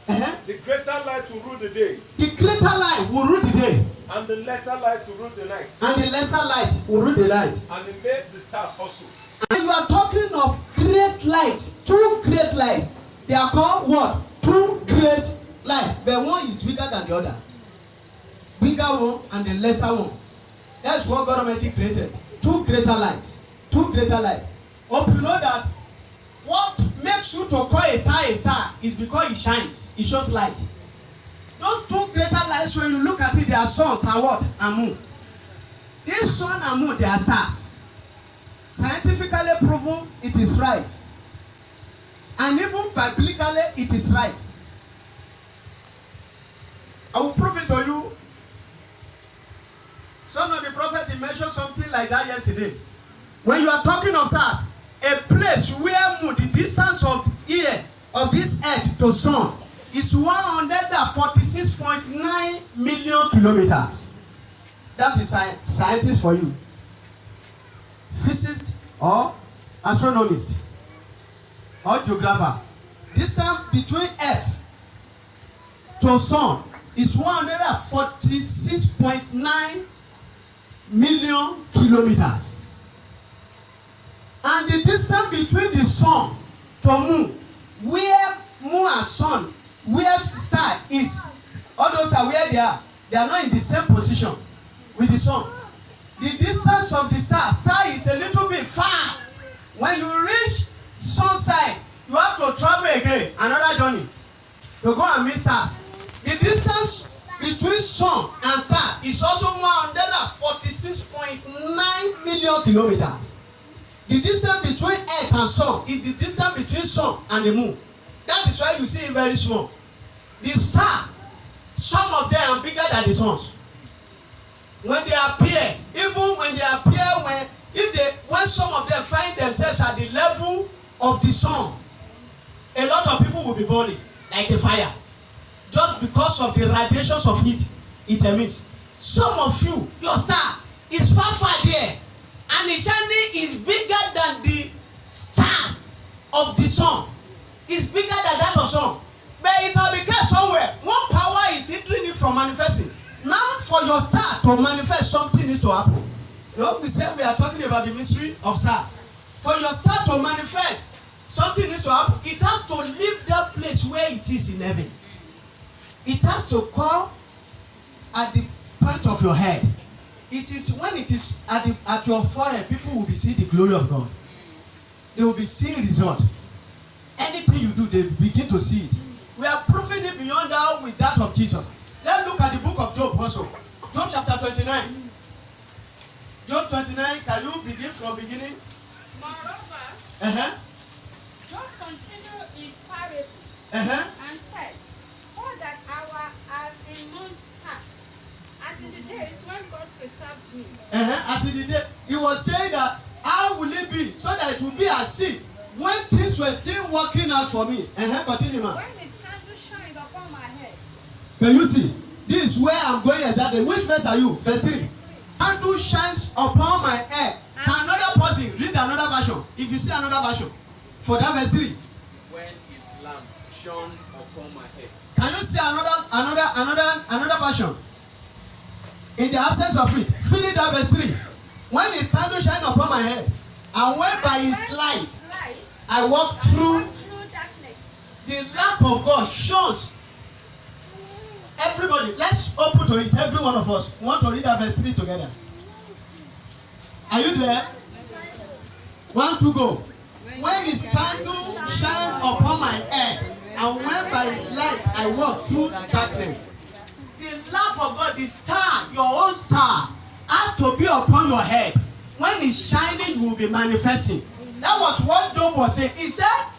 S4: The greater light to rule the day.
S2: The greater light will rule the day.
S4: And the lesser light to rule the night.
S2: And the lesser light will rule the light.
S4: And he made the stars also.
S2: And you are talking of great lights. Two great lights. They are called what? Two great lights. But one is bigger than the other. Bigger one and the lesser one. That's what God Almighty created. Two greater lights. Two greater lights. Hope you know that what makes you to call a star is because it shines. It shows light. Those two greater lights, when you look at it, they are suns and what? And moon. This sun and moon, they are stars. Scientifically proven, it is right. And even biblically, it is right. I will prove it to you. Some of the prophets mentioned something like that yesterday. When you are talking of stars, a place where the distance of this earth to sun is 146.9 million kilometers. That is scientist for you. Physicist or astronomist or geographer. Distance between earth to sun is 146.9 million kilometers. And the distance between the sun to moon, where moon and sun, where star is, all those are where they are not in the same position with the sun. The distance of the star is a little bit far. When you reach sun side, you have to travel again, another journey, to go and meet stars. The distance between sun and star is also 146.9 million kilometers. The distance between earth and sun is the distance between sun and the moon. That is why you see it very small. The star, some of them are bigger than the suns. When they appear, even when they appear, when some of them find themselves at the level of the sun, a lot of people will be burning like a fire, just because of the radiations of heat it emits. Some of you, your star is far there, and the shining is bigger than the stars of the sun. It's bigger than that of sun, but it will be kept somewhere. One power is hindering it from manifesting. Now, for your star to manifest, something needs to happen. You know, we said we are talking about the mystery of stars. For your star to manifest, something needs to happen. It has to leave that place where it is in heaven. It has to come at the point of your head. It is when it is at your forehead, people will be seeing the glory of God. They will be seeing result. Anything you do, they begin to see it. We are proving it beyond that with that of Jesus. Let's look at the book of Job also. Job chapter 29. Job 29, can you begin from beginning?
S3: Moreover, Job continued his parable and said, for that hour as in months past, as in the days when God preserved me.
S2: As in the day, he was saying that how will it be so that it will be as if when things were still working out for me. Continue, man.
S3: When his candle shined upon my head.
S2: Can you see? This is where I'm going exactly. Which verse are you? Verse 3. Candle shines upon my head. Can another person read another version? If you see another version, for that verse 3.
S5: When his lamp shone upon my head.
S2: Can you see another version? In the absence of it, finish that verse 3. When his candle shine upon my head, and when by his light I walk through
S3: darkness.
S2: the lamp of God shows. Everybody, let's open to it. Every one of us want to read that verse 3 together. Are you there? 1, 2, go. When his candle shine upon my head, and when by his light I walk through darkness. The lamp of God, the star, your own star, has to be upon your head. When it's shining, you will be manifesting. That was what Job was saying. He said,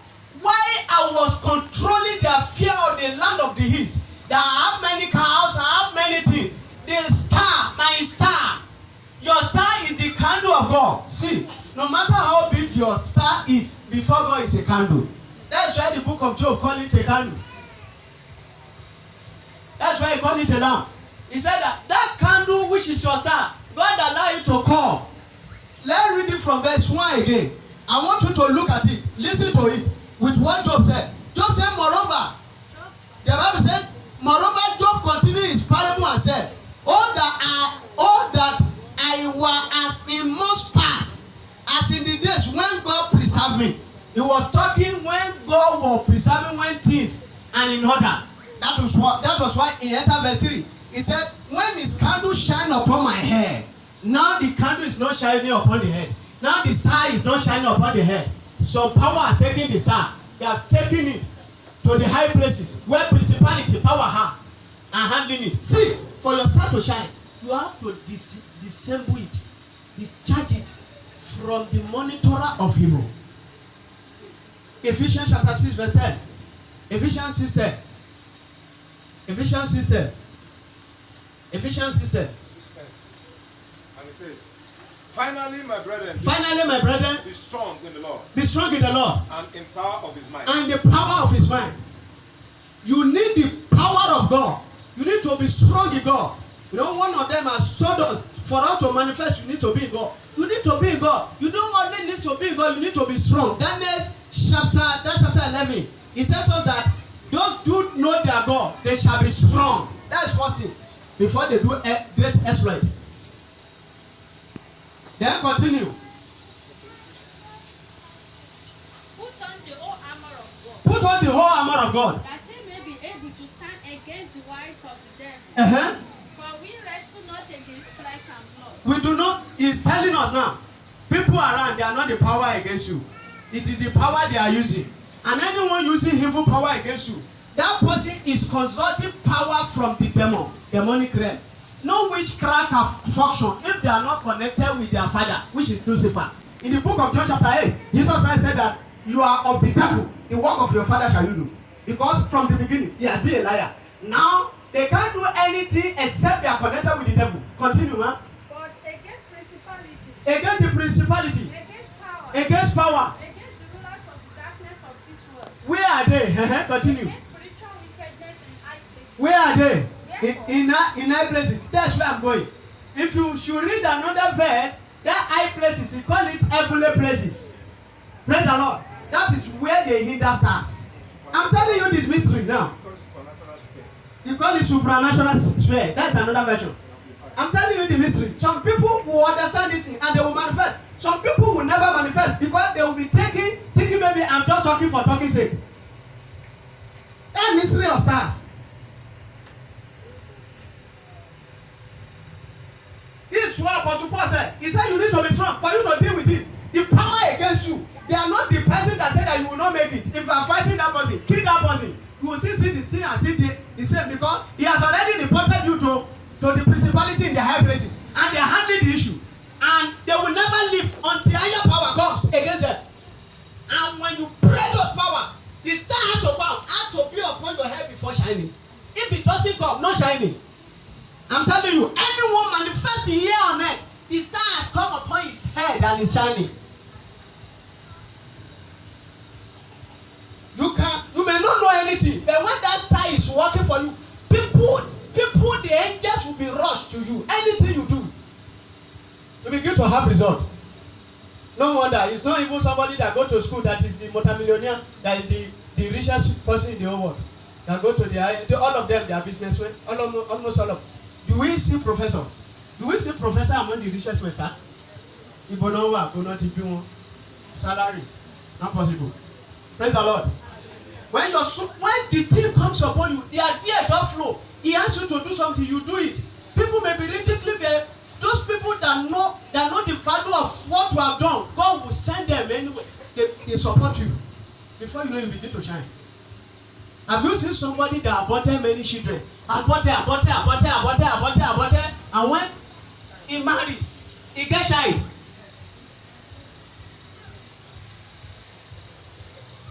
S2: why I was controlling the fear of the land of the east, that I have many cows, I have many things. The star, my star, your star is the candle of God. See, no matter how big your star is, before God is a candle. That's why the book of Job called it a candle. That's why he called it a lamp. He said that candle which is your star, God allow you to come. Let's read it from verse 1 again. I want you to look at it, listen to it, with what Job said. Job said, moreover, the Bible said, moreover, Job continued his parable and said, all that I were as in months past, as in the days when God preserved me. He was talking when God was preserving when things and in order. That was why he entered verse 3. He said, when his candle shine upon my head, now the candle is not shining upon the head. Now the star is not shining upon the head. Some power has taken the star. They have taken it to the high places where principality, power have, and handling it. See, for your star to shine, you have to disassemble it, discharge it from the monitorer of evil. Ephesians chapter 6 verse 10. Ephesians 6 10. Ephesians 6 10. Ephesians 6 10.
S4: And it says, finally, my brethren, be strong in the Lord.
S2: Be strong in the Lord.
S4: And in power of his might.
S2: And the power of his mind. You need the power of God. You need to be strong in God. You know, one of them has told us, for us to manifest, you need to be in God. You need to be in God. You don't only need to be in God, you need to be strong. Daniel chapter 11, it tells us that those who know their God, they shall be strong. That's first thing. Before they do a great exploit. Then continue.
S3: Put on the whole armor of God.
S2: Put on the whole armor of God.
S3: That ye may be able to stand against the wiles of the devil. For we wrestle not against flesh and blood.
S2: We do not, he's telling us now, people around, they are not the power against you. It is the power they are using. And anyone using evil power against you, that person is consulting power from the demonic realm. No witchcraft can function if they are not connected with their father, which is Lucifer. In the book of John chapter 8, Jesus Christ said that you are of the devil, the work of your father shall you do. Because from the beginning, he has been a liar. Now, they can't do anything except they are connected with the devil. Continue, man.
S3: But against principalities,
S2: Against the principality,
S3: against power,
S2: against power.
S3: against the rulers of the darkness of this world,
S2: Where are they? Continue.
S3: against spiritual wickedness in high places.
S2: Where are they? In high places. That's where I'm going. If you should read another verse, that high places, you call it heavenly places. Praise the Lord. That is where they hinder stars. I'm telling you this mystery now. You call it supernatural sphere. That's another version. I'm telling you the mystery. Some people will understand this thing and they will manifest. Some people will never manifest because they will be thinking maybe I'm just talking for talking sake. That mystery of stars. This is what Apostle Paul said. He said you need to be strong for you to deal with it. The power against you, they are not the person that said that you will not make it. If you are fighting that person, kill that person. You will still see the sin and see the same because he has already reported you to the principality in the high places and they are handling the issue. And they will never leave until higher power comes against them. And when you pray those power, the star has to come, has to be upon your head before shining. If it doesn't come, not shining. I'm telling you, anyone manifesting here on earth, the star has come upon his head and is shining. You may not know anything, but when that star is working for you, people, the angels will be rushed to you. Anything you do, you begin to have result. No wonder it's not even somebody that go to school that is the multimillionaire, that is the richest person in the whole world. That go to all of them, they are businessmen, almost all of them. Do we see professor? Do we see professor among the richest men, sir? Ibonowa, Bonoti, salary, not possible. Praise the Lord. When the thing comes upon you, the idea don't flow. He asks you to do something, you do it. People may be ridiculous, but those people that know the value of what you have done, God will send them anyway. They support you. Before you know, you begin to shine. Have you seen somebody that aborted many children? Aborted, and when he married, he gets child.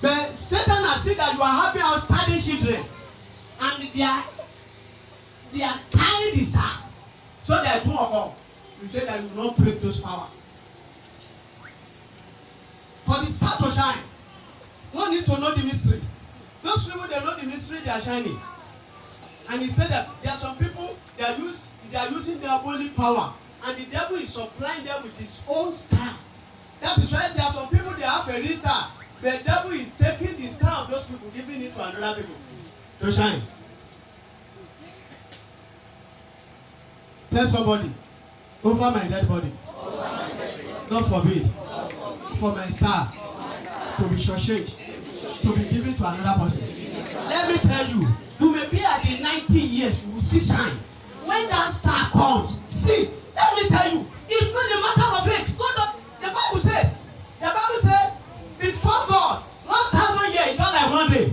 S2: But Satan has seen that you are having outstanding children, and they are tying this up, so that you won't come. We say that you will not break those power. For the star to shine, one needs to know the mystery. Those people, they know the mystery, they are shining. And he said that there are some people, they are using their holy power, and the devil is supplying them with his own star. That is why there are some people, they have a real star. The devil is taking the star of those people, giving it to another people to shine. Tell somebody, over my dead body. God forbid, for my star to be shortchanged, to be given to another person. Let me tell you, you may be at the 90 years, you will see shine. When that star comes, see, let me tell you, it's not a matter of it. God, the Bible says, before God, 1,000 years is not like one day.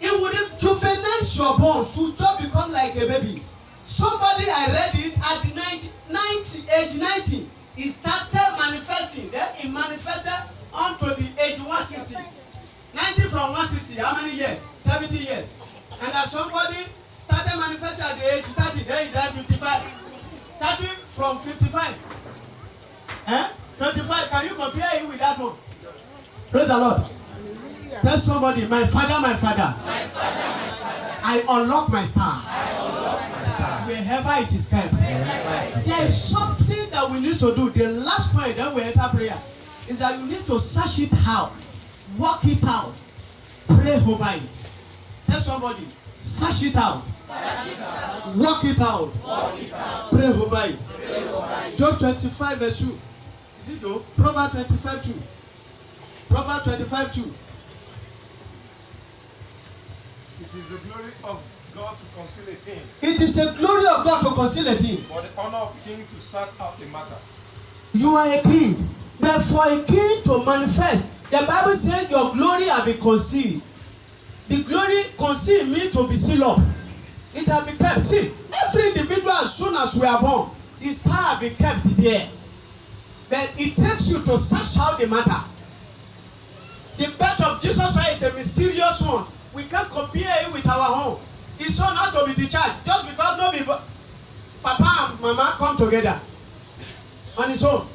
S2: It would rejuvenate your bones, you just become like a baby. Somebody, I read it at the age 90, he started manifesting. Then he manifested onto the age 160. 90 from 160, how many years? 70 years. And that somebody started manifesting at the age 30, then he died 55. 30 from 55. 25, can you compare it with that one? Praise the Lord. Tell somebody, my father, my father. My father, my father. I unlock my star. Wherever it is kept. There is something that we need to do. The last point, then we enter prayer, is that you need to search it out. Work it out. Pray over it. Tell somebody, search it out. Work it out. Pray over it. Job 25 verse 2. Is it Job? Proverbs 25 2. Proverbs 25 2.
S4: It is the glory of God to conceal a thing.
S2: It is the glory of God to conceal a thing.
S4: For the honor of king to search out the matter.
S2: You are a king. But for a king to manifest, the Bible says your glory will be concealed. the glory conceive me to be sealed up. It has been kept. See, every individual as soon as we are born, the star has been kept there. But it takes you to search out the matter. The birth of Jesus Christ is a mysterious one. We can't compare it with our own. It's so not to be discharged just because no people, Papa and Mama come together on its own.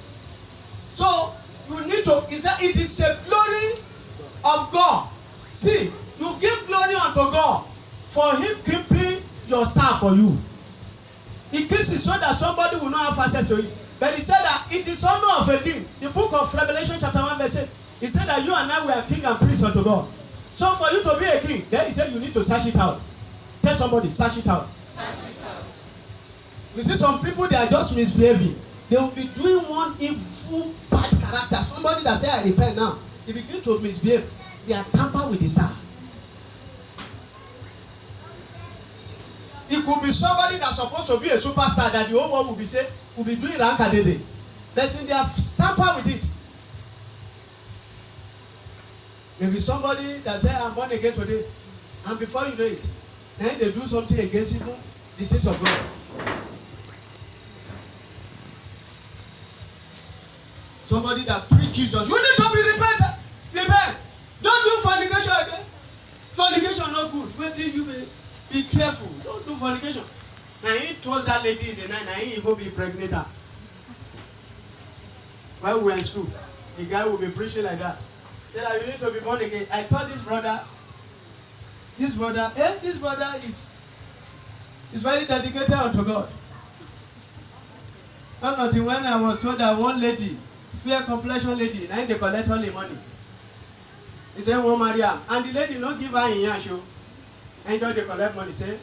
S2: So you need to. It is a glory of God. See, you give glory unto God for Him keeping your star for you. He keeps it so that somebody will not have access to it. But He said that it is honor of a king. The book of Revelation chapter 1 verse 8. He said that you and I were king and priest unto God. So for you to be a king, then He said you need to search it out. Tell somebody, search it out.
S3: Search it out.
S2: You see some people, they are just misbehaving. They will be doing one evil, bad character. Somebody that say I repent now, they begin to misbehave. They are tampered with the star. It could be somebody that's supposed to be a superstar that the whole world will be say will be doing rankadede. Listen, they have tampered with it. Maybe somebody that say I'm born again today, and before you know it, then they do something against even the things of God. Somebody that preach Jesus, you need to be repentant. Repent. Don't do fornication again. Fornication not good. Wait till you be careful. Don't do fornication. Now he told that lady in the night, now he will be pregnant. While we were in school, the guy will be preaching like that. Said that you need to be born again. I told this brother is very dedicated unto God. Not until when I was told that one lady, fair complexion lady, now they collect all the money. He said, "Won't marry her," and the lady not give her in show. And they collect money. Say,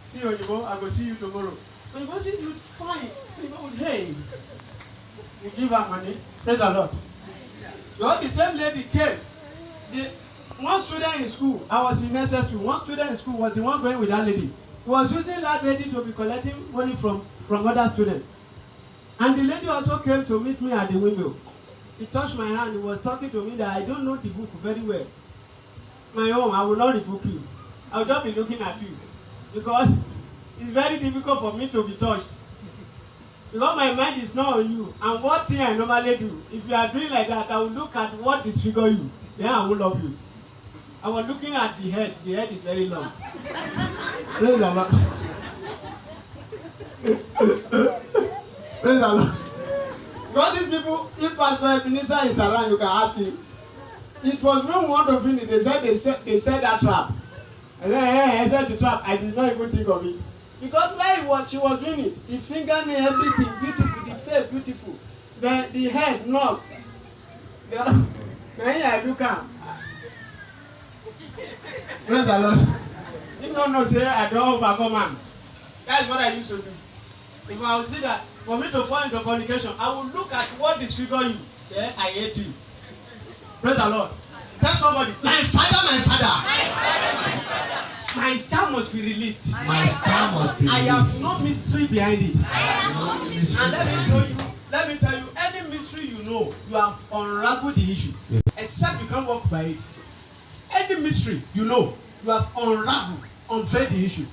S2: "See you, Oyibo, I go see you tomorrow." When you go see you, fine. Hey, you give her money. Praise the Lord. The same lady came. One student in school, I was in SS school. One student in school was the one going with that lady. He was using that lady to be collecting money from other students. And the lady also came to meet me at the window. He touched my hand. He was talking to me that I don't know the book very well. My own, I will not rebuke you. I will just be looking at you. Because it's very difficult for me to be touched. Because my mind is not on you. And what thing I normally do, if you are doing like that, I will look at what disfigure you. Then I will love you. I was looking at the head. The head is very long. Praise the Lord. Praise the Lord. God, these people, if Pastor Ebenezer is around, you can ask him. It was when we want to finish, they said that trap. I said the trap. I did not even think of it. Because why she was doing it, the fingernail, everything beautiful, the face beautiful, the head not. Now I look at. Praise the Lord. If no say I don't overcome man. That's what I used to do. If I would see that for me to fall into fornication, I will look at what disfigure you. Then I hate you. Praise the Lord. Tell somebody, my father. My star must be released.
S1: My star must be released.
S2: I have no mystery behind it. And let me tell you, any mystery you know, you have unraveled the issue. Yes. Except you can't walk by it. Any mystery you know, you have unveiled the issue.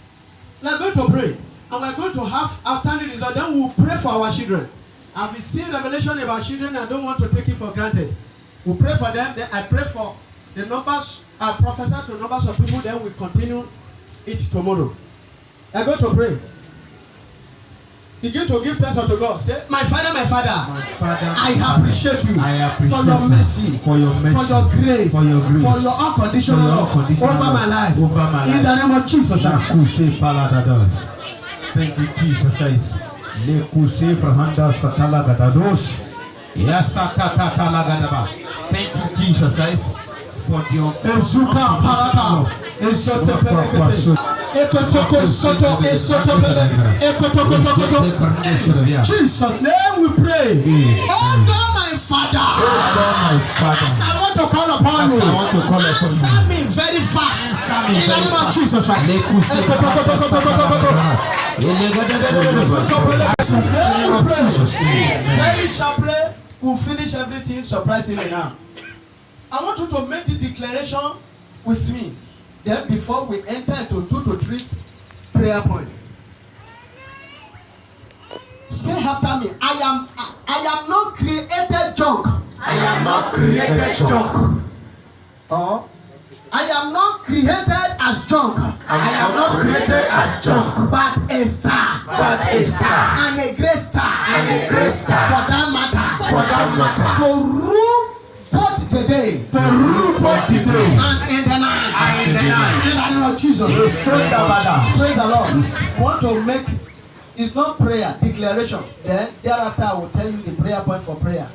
S2: We are going to pray. And we are going to have outstanding results. Then we will pray for our children. I've been seeing revelation about children. I don't want to take it for granted. We pray for them. Then I pray for the numbers. I prophesy to numbers of people. Then we continue it tomorrow. I go to pray. Begin to give thanks unto God. Say, my Father, I appreciate you for your mercy, for your grace, for your unconditional love over my life. In the name of Jesus.
S1: Thank you, Jesus Christ. Thank you, Jesus Christ, for your
S2: Jesus' name we pray. Oh God, my Father, as I want to call upon you, answer me very fast. In the name of Jesus. Very sharply, we'll finish everything surprisingly now. I want you to make the declaration with me. Then before we enter into 2 to 3 prayer points, say after me, I am not created junk.
S6: I am not created junk.
S2: Or I am not created as junk.
S6: I am not created as junk.
S2: But a star.
S6: But a star.
S2: And a great star.
S6: And a great star.
S2: For that matter.
S6: For that matter.
S2: To rule both the day.
S6: To rule both the day.
S2: And in the night.
S6: And in the night.
S2: In the name of Jesus. Praise the Lord. I want to make, it's not prayer, declaration. Then thereafter I will tell you the prayer point for prayer.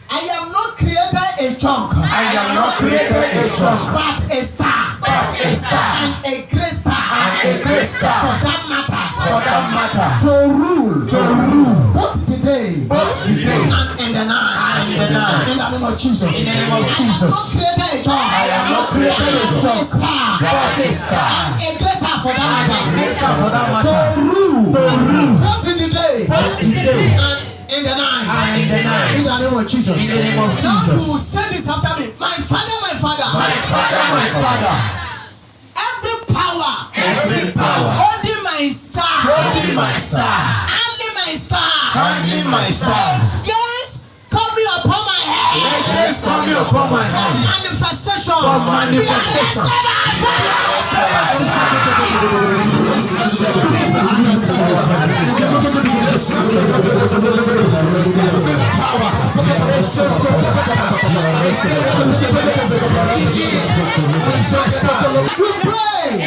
S2: I am not created a junk.
S6: I am not created a junk.
S2: But a star.
S6: But a star.
S2: And a great star.
S6: And a great star.
S2: For that matter.
S6: For that matter.
S2: To rule.
S6: To rule.
S2: Both the day.
S6: Both the day.
S2: And in the night.
S6: And in the night.
S2: In the name of Jesus.
S6: In the name of Jesus.
S2: I am not created a junk.
S6: I am not created a
S2: But
S6: junk.
S2: a star.
S6: But a star.
S2: And a great star for that
S6: And a
S2: matter.
S6: great star for that matter.
S2: To rule.
S6: To rule.
S2: Both in the day.
S6: Both the day.
S2: And in the night.
S6: And in the night.
S2: In the name of Jesus.
S6: In the name of
S2: Now you will
S6: Jesus.
S2: say this after me. My Father, my Father.
S6: My Father, my Father.
S2: Every power.
S6: Every power.
S2: Holding my star.
S6: Holding my star.
S2: Handling my star.
S6: Handling my star.
S2: Against coming upon my head.
S6: Against coming upon my
S2: For
S6: head.
S2: manifestation.
S6: For manifestation.
S2: You pray.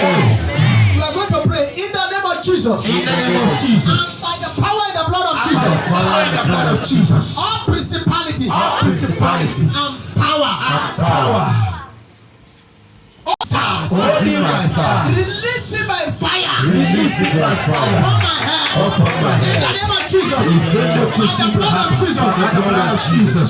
S2: You are going to pray in the name of Jesus.
S6: In the name of
S2: And
S6: Jesus.
S2: by the power in the blood of
S6: By
S2: Jesus.
S6: the power in the blood of Jesus.
S2: All principalities.
S6: All principalities.
S2: And power.
S6: Power.
S2: All stars.
S6: Holding my star.
S2: Releasing by fire.
S6: Releasing by fire.
S2: Upon my head.
S6: Upon my
S2: In the
S6: head.
S2: name of Jesus.
S6: In the name of Jesus.
S2: By the blood of Jesus.
S6: By the blood of Jesus.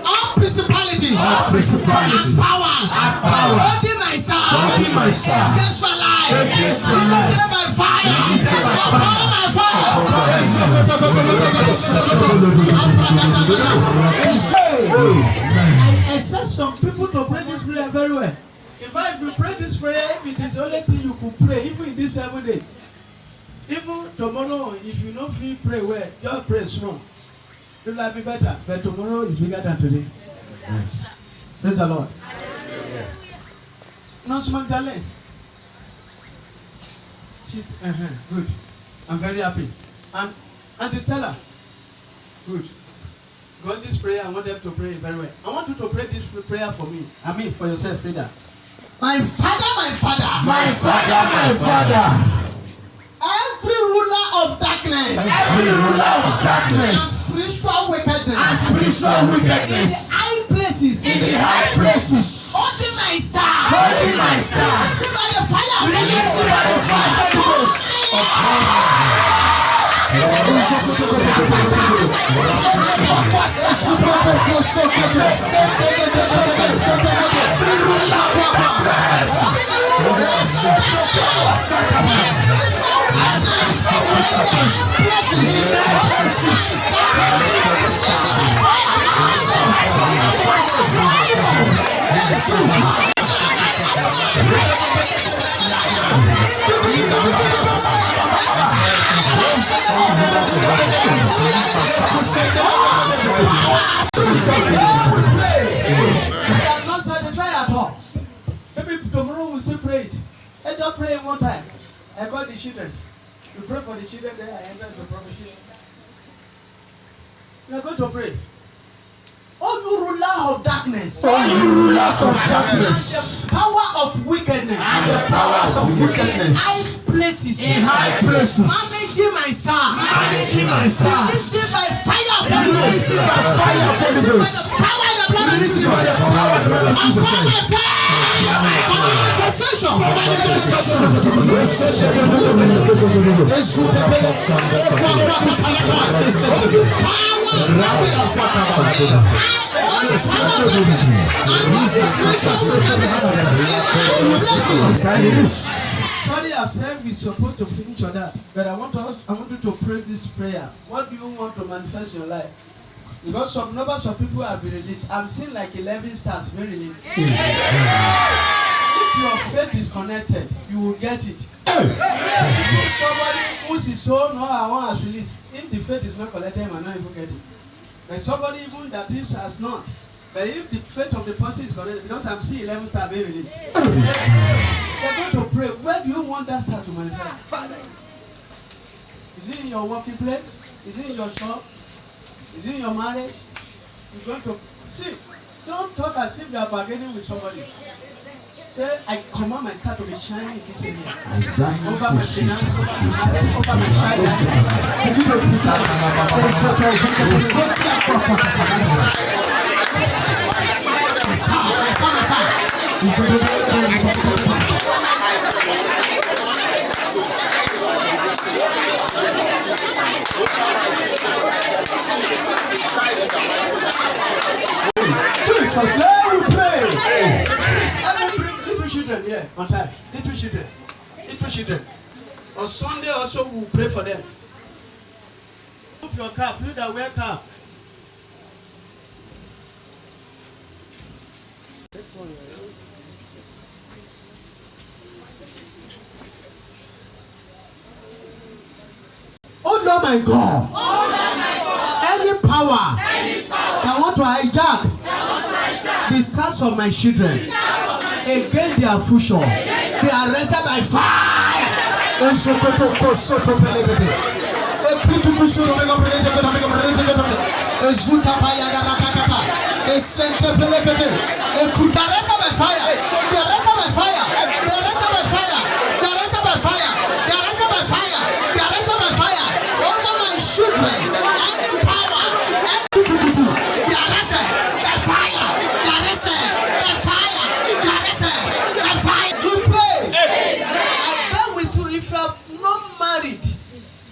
S2: All principalities.
S6: All principalities.
S2: And powers.
S6: And power.
S2: Holding my star.
S6: Holding my star.
S2: Against my life.
S6: Against my life.
S2: Release them by fire.
S6: Release them by fire.
S2: Upon my fire. I expect some people to pray this prayer very well. In fact, if you pray this prayer, if it is the only thing you could pray, even in these 7 days, even tomorrow, if you don't feel pray well, just pray small. It will be better, but tomorrow is bigger than today. Praise the Lord. Nurse Magdalene. She's good. I'm very happy. And Auntie Stella. Good. God, this prayer, I want them to pray very well. I want you to pray this prayer for me. I mean, for yourself, reader. My Father, my Father.
S6: My Father, my Father.
S2: Every ruler of darkness.
S6: Every ruler of
S2: And
S6: darkness.
S2: spiritual wickedness.
S6: And spiritual
S2: In the
S6: wickedness.
S2: high places.
S6: In the high places.
S2: Holding my star.
S6: Holding my star.
S2: Releasing by the fire.
S6: Releasing by the fire. I'm not satisfied at all. Maybe tomorrow we'll still pray it. Let's just pray one time. I call the children. We pray for the children, then I enter the prophecy. We are going to pray. Oh, you ruler of darkness. All you rulers of
S2: And
S6: darkness.
S2: the power of wickedness.
S6: And the powers of wickedness.
S2: High places.
S6: In high places.
S2: Managing my star.
S6: Managing my star.
S2: Releasing by fire for the
S6: Releasing by fire for the
S2: Releasing by
S6: Ghost.
S2: the power and the blood of
S6: Releasing
S2: Jesus.
S6: by the power and the blood of Jesus
S2: Upon my
S6: Christ.
S2: fire. For manifestation. Sorry, I've said we're supposed to finish on that, but I want you to pray this prayer. What do you want to manifest in your life?
S6: Because some numbers of people have been released. I'm seeing like 11 stars being released. If your faith is connected, you will get it. If somebody who's his own or one has released, if the faith is not connected, he might not even get it. But somebody even that is has not. But if the faith of the person is connected, because I'm seeing 11 stars being released. They're going to pray. Where do you want that star to manifest? Is it in your working place? Is it in your shop? Is it in your marriage? You're going to see. Don't talk as if you are bargaining with somebody. Say, I command my star to be shining in this area. Over my finance, over my marriage, over my child. Begin to decide. Jesus, let me pray. Please, let me bring little children here on time. Little children. Little children. On Sunday also we will pray for them. Move your cap. You that wear cap. Oh Lord my God. Any power that want to hijack the stars of my children against their future, be arrested by fire.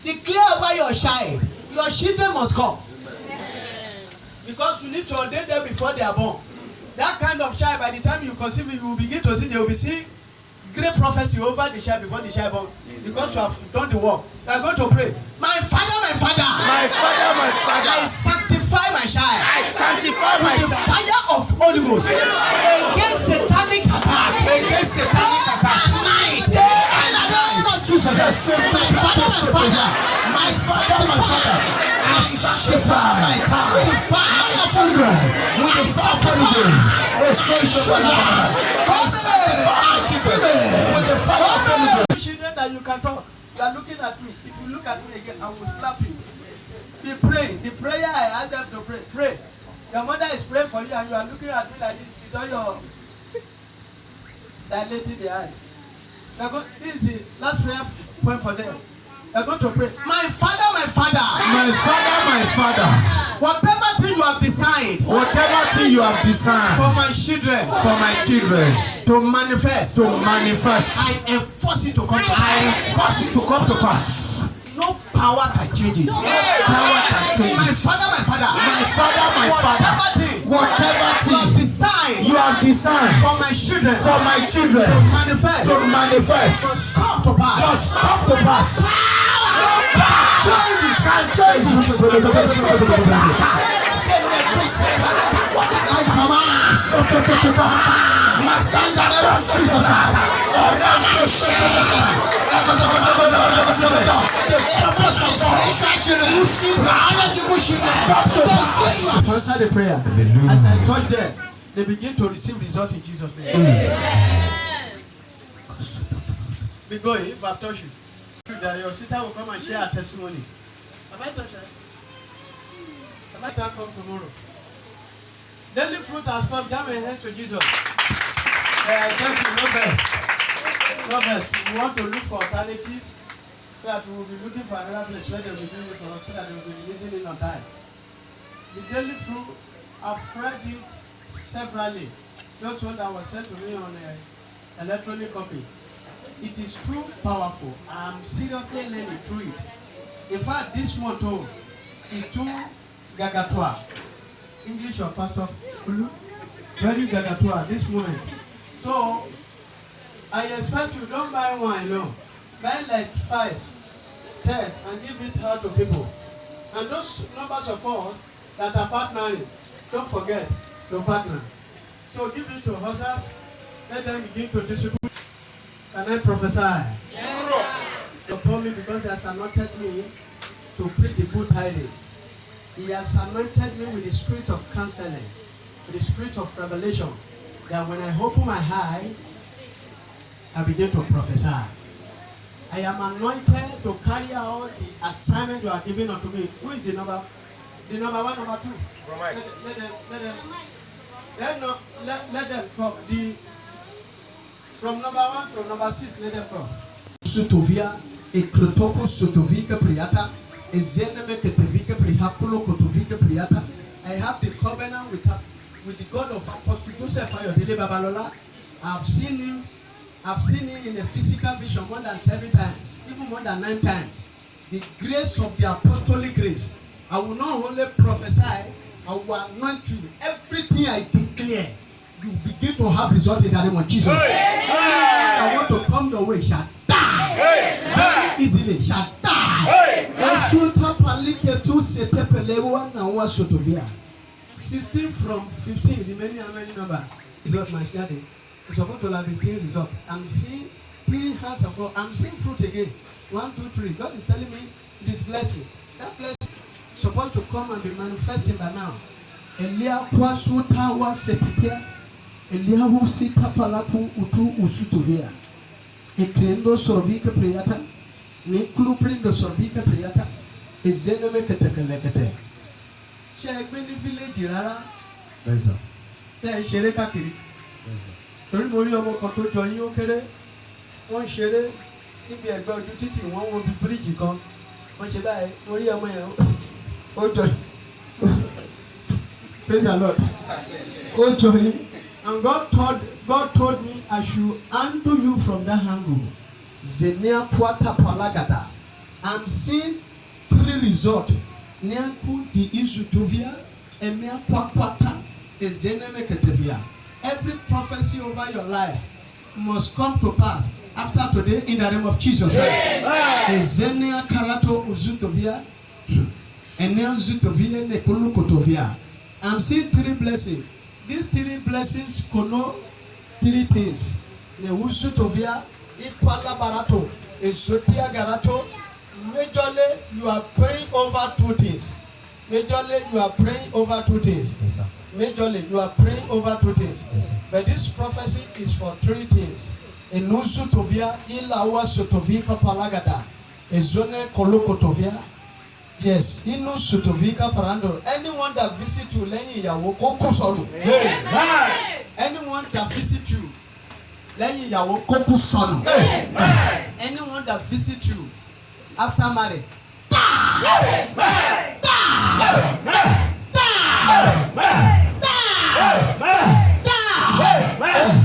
S6: Declare over your child, your children must come. Because you need to ordain them before they are born. That kind of child, by the time you conceive it, you will begin to see, they will be seeing great prophecy over the child before the child born. Because you have done the work. You are going to pray. My father, my father.
S4: My father, my father.
S6: I sanctify my child.
S4: I sanctify my
S6: with the fire of Holy Ghost. Against satanic attack. Against satanic attack. Night. Day and night. Jesus. Yes, my father, my father. My father, my father. I sanctify my time. With the fire of Holy Ghost. With the fire of Holy Ghost. I sanctify with the fire of Holy Ghost. Children that you can talk. You are looking at me. If you look at me again, I will slap you. Be praying. The prayer I ask them to pray. Pray. Your mother is praying for you and you are looking at me like this without your dilating the eyes. This is the last prayer point for them. You're going to pray. My father, my father.
S2: My father, my father.
S6: Whatever thing you have designed.
S2: Whatever thing you have designed
S6: for my children.
S2: For my children.
S6: To manifest.
S2: To manifest.
S6: I enforce it to come to pass.
S2: I enforce it to come to pass.
S6: No power can change it.
S2: No power can change it.
S6: My father, my father.
S2: My father, my father. Whatever thing
S6: you have designed
S2: for my children.
S6: For my children.
S2: To manifest.
S6: To manifest.
S2: Must come to pass.
S6: Must come to pass.
S2: No power.
S6: Change it. Can change it. I command. Answer the prayer. As I touch them, they begin to receive results in Jesus' name. Be going if I've touched you. Your sister will come and share her testimony. Have I touched her? Have I touched her tomorrow? Daily fruit has come. Jam a hand to Jesus. Thank you. No best. No best. We want to look for alternative so that we will be looking for another place where they will be doing it for us so that they will be releasing it on time. The daily fruit, I've read it severally. Those one that was sent to me on an electronic copy. It is too powerful. I'm seriously learning through it. In fact, this motto is too gagatua. English or Pastor Kulu? Very gagatua this moment. So, I expect you don't buy one alone. Buy like 5, 10 and give it out to people. And those numbers of us, that are partnering, don't forget to partner. So give it to horses. Let them begin to distribute. Can I prophesy?
S3: Yes,
S6: Upon me, because he has anointed me to preach the good tidings. He has anointed me with the spirit of counseling, with the spirit of revelation, that when I open my eyes, I begin to prophesy. I am anointed to carry out the assignment you are giving unto me. Who is the number? The number one, number two. Let them come. From number one to number 6, let them come. Sutovia, ekrotoko sutovika priata, ezeneme ketevika prihapulo kotovika priata. I have the covenant with the God of Apostle Joseph Ayodele Babalola. I've seen him in a physical vision more than 7 times, even more than 9 times. The grace of the apostolic grace. I will not only prophesy, I will anoint you. Everything I declare, you begin to have result in the name of Jesus. I want to come your way shall die. Very easily shall die. 16 from 15, remaining how many number? Is what my study. It's supposed to have been seeing result. I'm seeing 3 hands of God. I'm seeing fruit again. 1, 2, 3. God is telling me it is blessing. That blessing is supposed to come and be manifesting by now. Elia kwasu tawa setipia. Elia husita palaku utu usutuvia. Ekrendo sorbika priyata. Neklu prendo sorbika priyata. Ezenome ketekelekete. Ṣé ẹgbẹ́ ní village rárá?
S2: Bẹ́ẹ̀sà.
S6: Tẹ́ ẹ ṣeré káàkiri.
S2: Bẹ́ẹ̀sà.
S6: Torí mo rí ọmọ kan tó jọ yín ó kéré. Wọ́n ṣeré níbi ẹ̀gbẹ́ ojú títì wọ́n wo bí bíríìjì kan. Wọ́n ṣe báyìí mo rí ọmọ yẹn ó jọ yín. Praise the Lord. Ó jọ yín. And God told me I should undo you from that angle. Zenia Puata Palagada. I'm seeing 3 results. Nianku di Isutuvia, Emia Kwata, Ezeneme Ketevia. Every prophecy over your life must come to pass after today in the name of Jesus Christ. Ezenia Karato Uzutovia, Enia Zutovia, Nekulu Kotovia. I'm seeing 3 blessings. These 3 blessings connote 3 things. Neuzutovia, Ipala Barato, Ezotia Garato. Majorly, you are praying over 2 things. Majorly, you are praying over 2 things.
S2: Yes, sir.
S6: Majorly, you are praying over 2 things.
S2: Yes, sir.
S6: But this prophecy is for 3 things. Enusu tovia, ilawa sotovika palagada, ezone kolokotovia. Yes, inu sotovika parando. Anyone that visit you, lenyi yawo koko solu. Anyone that visit you, lenyi yawo koko solu. Anyone that visit you after marriage.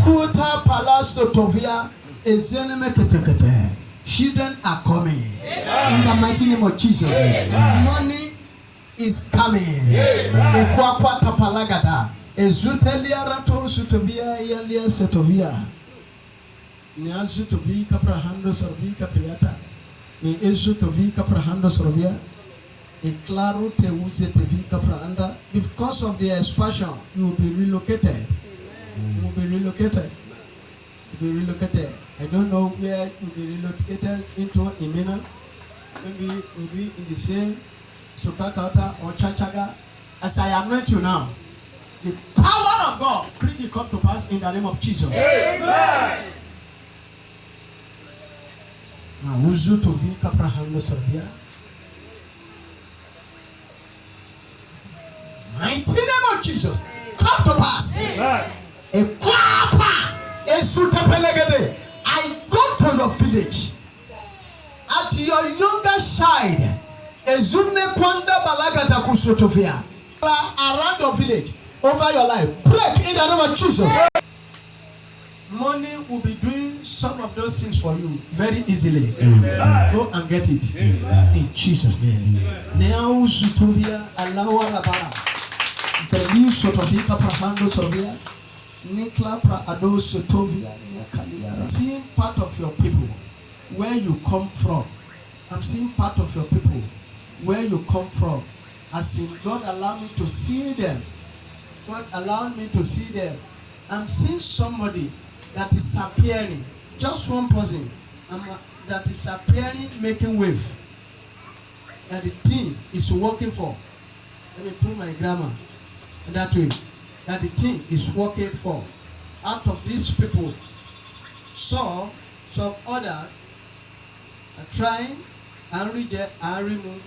S6: Kuta palaso tovia ezeneme ketekete. Children are coming. In the mighty name of Jesus. Money is coming. Ekwakwa tapalagada. Ezutelia rato sutovia yalia setovia. Niazu tovi kaprahando sorbi kapriata. Me ezu tovi kaprahando sorbia. E claro te uze tevi kaprahanda. Because of the expansion, you will be relocated. You will be relocated. You will be relocated. I don't know where you will be relocated into Imena. Maybe you will be in the same Sukakata or Chachaga. As I anoint you now, the power of God bring it come to pass in the name of Jesus. Amen. Now, Uzu to V Kaprahando Serbia. Mighty name of Jesus, come to pass. Amen. I go to your village. At your younger side, around your village, over your life, break in the name of Jesus. Money will be doing some of those things for you very easily. Amen. Go and get it. Amen. In Jesus' name. Now, Sutuvia, Alawa Labara. Zeli Sotovika Prahando Sovia, Nikla Prado Sotovia, Kaliara. Seeing part of your people where you come from. I'm seeing part of your people where you come from. As in, God allowed me to see them. God allowed me to see them. I'm seeing somebody that is appearing, just one person, that is appearing, making wave. That the thing is working for. Let me put my grammar that way. That the thing is working for. Out of these people, some others are trying and reject and remove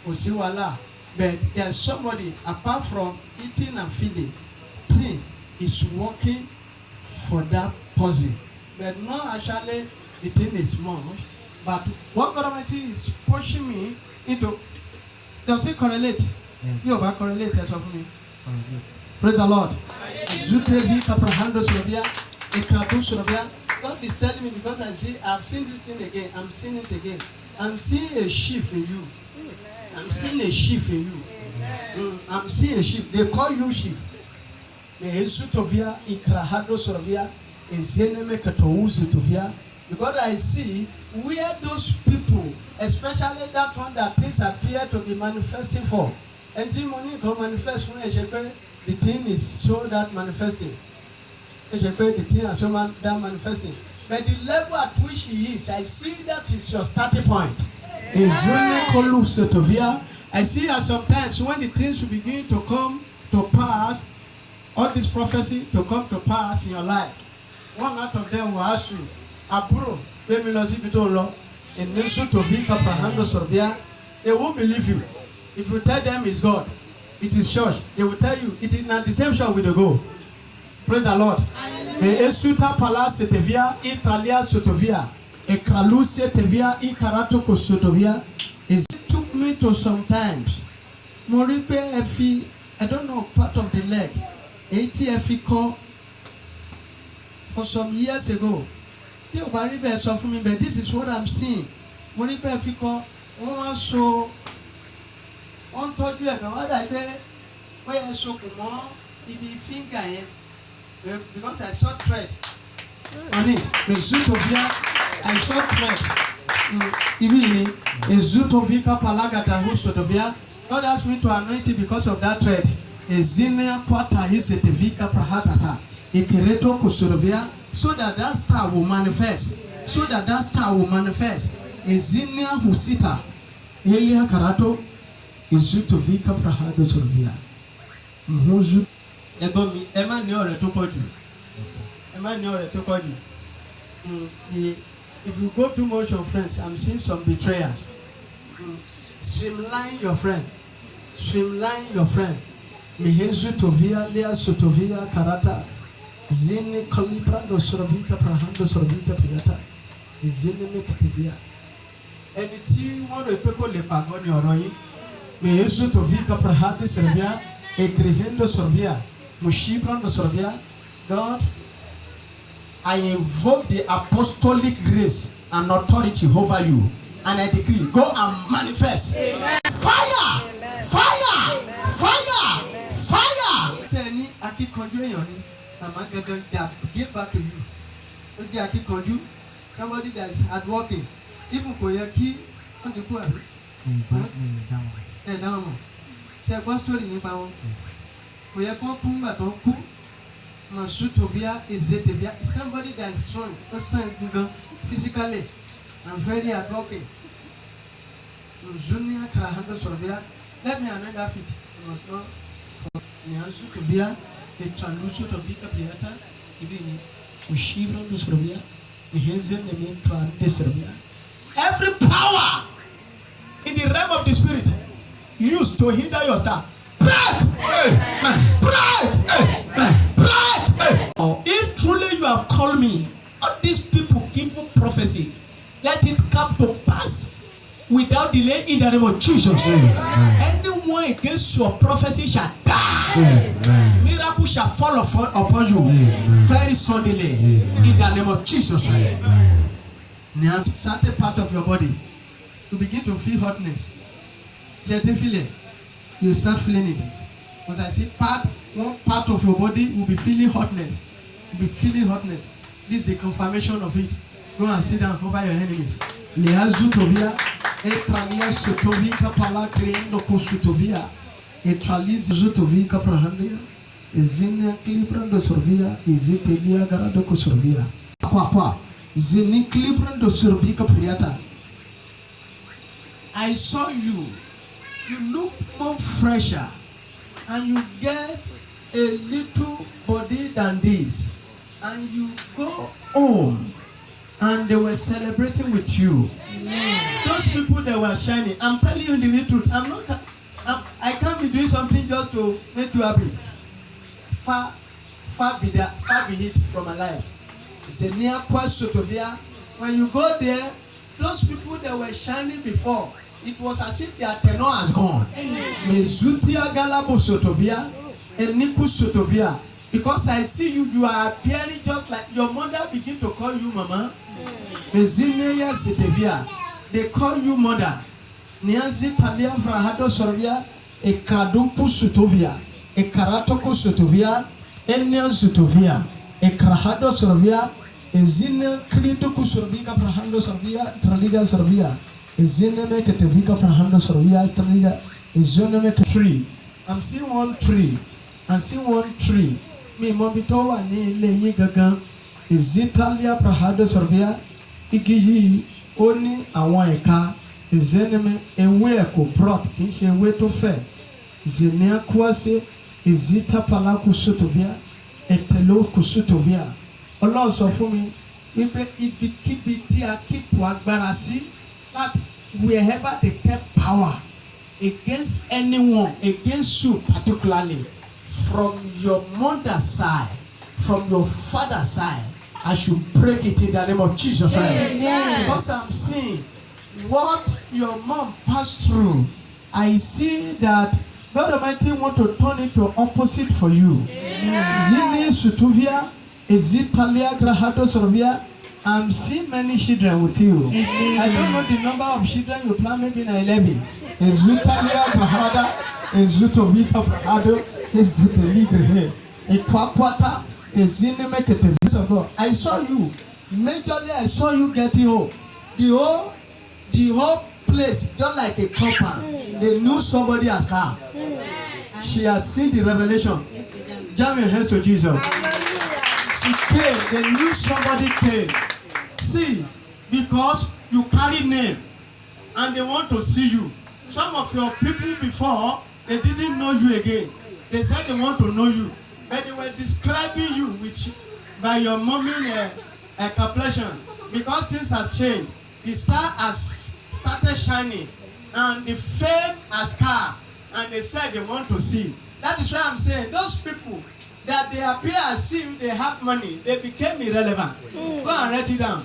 S6: Osiwala. But there's somebody apart from eating and feeding, thing is working for that person. But not actually the thing is much. But what government is pushing me into, does it correlate? Yes. You over correlate as of me. Praise the Lord. God is telling me because I've seen this thing again. I'm seeing it again. I'm seeing a shift in you. I'm seeing a shift in you. I'm seeing a shift. They call you shift. Because I see where those people, especially that one that things appear to be manifesting for, and the money can manifest for the thing is so that manifesting. The thing is so that manifesting. But the level at which he is, I see that is your starting point. I see that sometimes when the things will begin to come to pass, all this prophecy to come to pass in your life, one out of them will ask you, Aburo, they won't believe you. If you tell them it's God, it is church, they will tell you it is not the same church with the go. Praise the Lord. Esuta palace tevia, Italia sotovia, Ekraluse tevia, Ikarato kosotovia. It took me to sometimes. Moripe efi, I don't know, part of the leg. ATF call for some years ago. They were for me, but this is what I'm seeing. Moripe efi call, one so on told you about that day where I saw more if you finger because I saw thread on it. The Zutovia, I saw thread. Even a Zutovika Palagata Husotovia, God asked me to anoint it because of that thread. A Zinia Pata Hisetevika Prahatata, a Kereto Kusurovia, so that star will manifest. So that star will manifest. A Zinia Husita, Elia Karato, a Zutovika Prahado Sorovia. Mhuzu. Emma Niore to Koju. Emma Niore to Koju. If you go too much on friends, I'm seeing some betrayers. Streamline your friend. Streamline your friend. Mihezu Tovia, Lea Sotovia, Karata, Zini Kalibra, do Sorovika, Prahando Sorovika, Piata, Zini Mektivia. And the team want to people le pagoni oroi. Mihezu Tovika, Prahadi Servia, Ekrihendo Sorbia, Mushibrando Sorbia. God, I invoke the apostolic grace and authority over you, and I decree, go and manifest. Amen. Fire! Amen. Fire! Amen. Fire! Amen. Fire! Teni aki konju eyoni, na magagan that give back to you. Oji aki konju, somebody that is hardworking, even koyaki on the poor. Down. Say one story nipa won. Koyako kumba to ku. Masutovia is Zetevia, somebody that is strong, physically and very hardworking. Junior Krahando Sorbia, let me another fit. It was not for Niansutovia, the Tranlusu of Vika Piata, even Ushivra to Sorbia, the Hazen, the main clan de Serbia. Every power in the realm of the spirit used to hinder your star. Break! Break! If truly you have called me, all these people give for prophecy, let it come to pass without delay in the name of Jesus. Anyone against your prophecy shall die. Miracle shall fall upon you very suddenly in the name of Jesus. Now, certain part of your body, you begin to feel hotness. You start feeling it. Because I see one part of your body will be feeling hotness. Will be feeling hotness. This is a confirmation of it. Go and sit down over your enemies. Leazu Tovia. Etralia sotovika pala creando kosutovia. Etraliz zotovika prahandia. Zinia clibrando sorvia. Izitelia garado kosorvia. Kwa. Zini clibrando sorvika priata. I saw you. You look more fresher. And you get a little body than this. And you go home. And they were celebrating with you. Amen. Those people that were shining, I'm telling you the truth. I can't be doing something just to make you happy. Far be it from my life. Zenia Sotovia. When you go there, those people that were shining before, it was as if their tenor has gone. Mezutia Galabo Sotovia and Niku Sotovia. Because I see you, you are appearing just like your mother begin to call you mama. Mezineya Sotovia. They call you mother. Niazi Talia Frahado Sotovia, a Kradumpu Sotovia, a Karatoko Sotovia, Enya Sotovia, a Krahado Sotovia, a Zine Kridoku Sotovia, Prahando Sotovia, Traliga Sotovia. Izineme ketevika frahando sorovia triga izoneme tree. I'm seeing one tree. I'm seeing one tree. Mi mobito wa ni ile yi gangan. Izitalia prahando sorovia igiji oni àwọn ẹ̀ka izeneme ewe eko prop kì í ṣe ewe tó fẹ̀. Zenia kwase izita pala kusutovia etelo kusutovia. Ọlọ́run sọ fún mi wípé ibikíbi tí a kíkù agbára sí. That wherever they kept power against anyone, against you particularly, from your mother's side, from your father's side, I should break it in the name of Jesus Christ. Because I'm seeing what your mom passed through, I see that God Almighty want to turn it to opposite for you. Yini Sutuvia, Ezitalia Grahado Sorvia. I'm seeing many children with you. Amen. I don't know the number of children you plan, maybe 11. Ezutalia Brahada, Ezutovika Brahado, Ezuteligrhe, Equaquata, Ezinemekete. I saw you. Majorly, I saw you getting home. The whole place, just like a compound. They knew somebody has come. She had seen the revelation. Jam your hands to Jesus. She came. They knew somebody came. See, because you carry name and they want to see you. Some of your people before, they didn't know you again. They said they want to know you. But they were describing you by your mommy complexion. Because things has changed. The star has started shining. And the fame has come. And they said they want to see. That is why I'm saying, those people that they appear as if they have money, they became irrelevant. Go and write it down.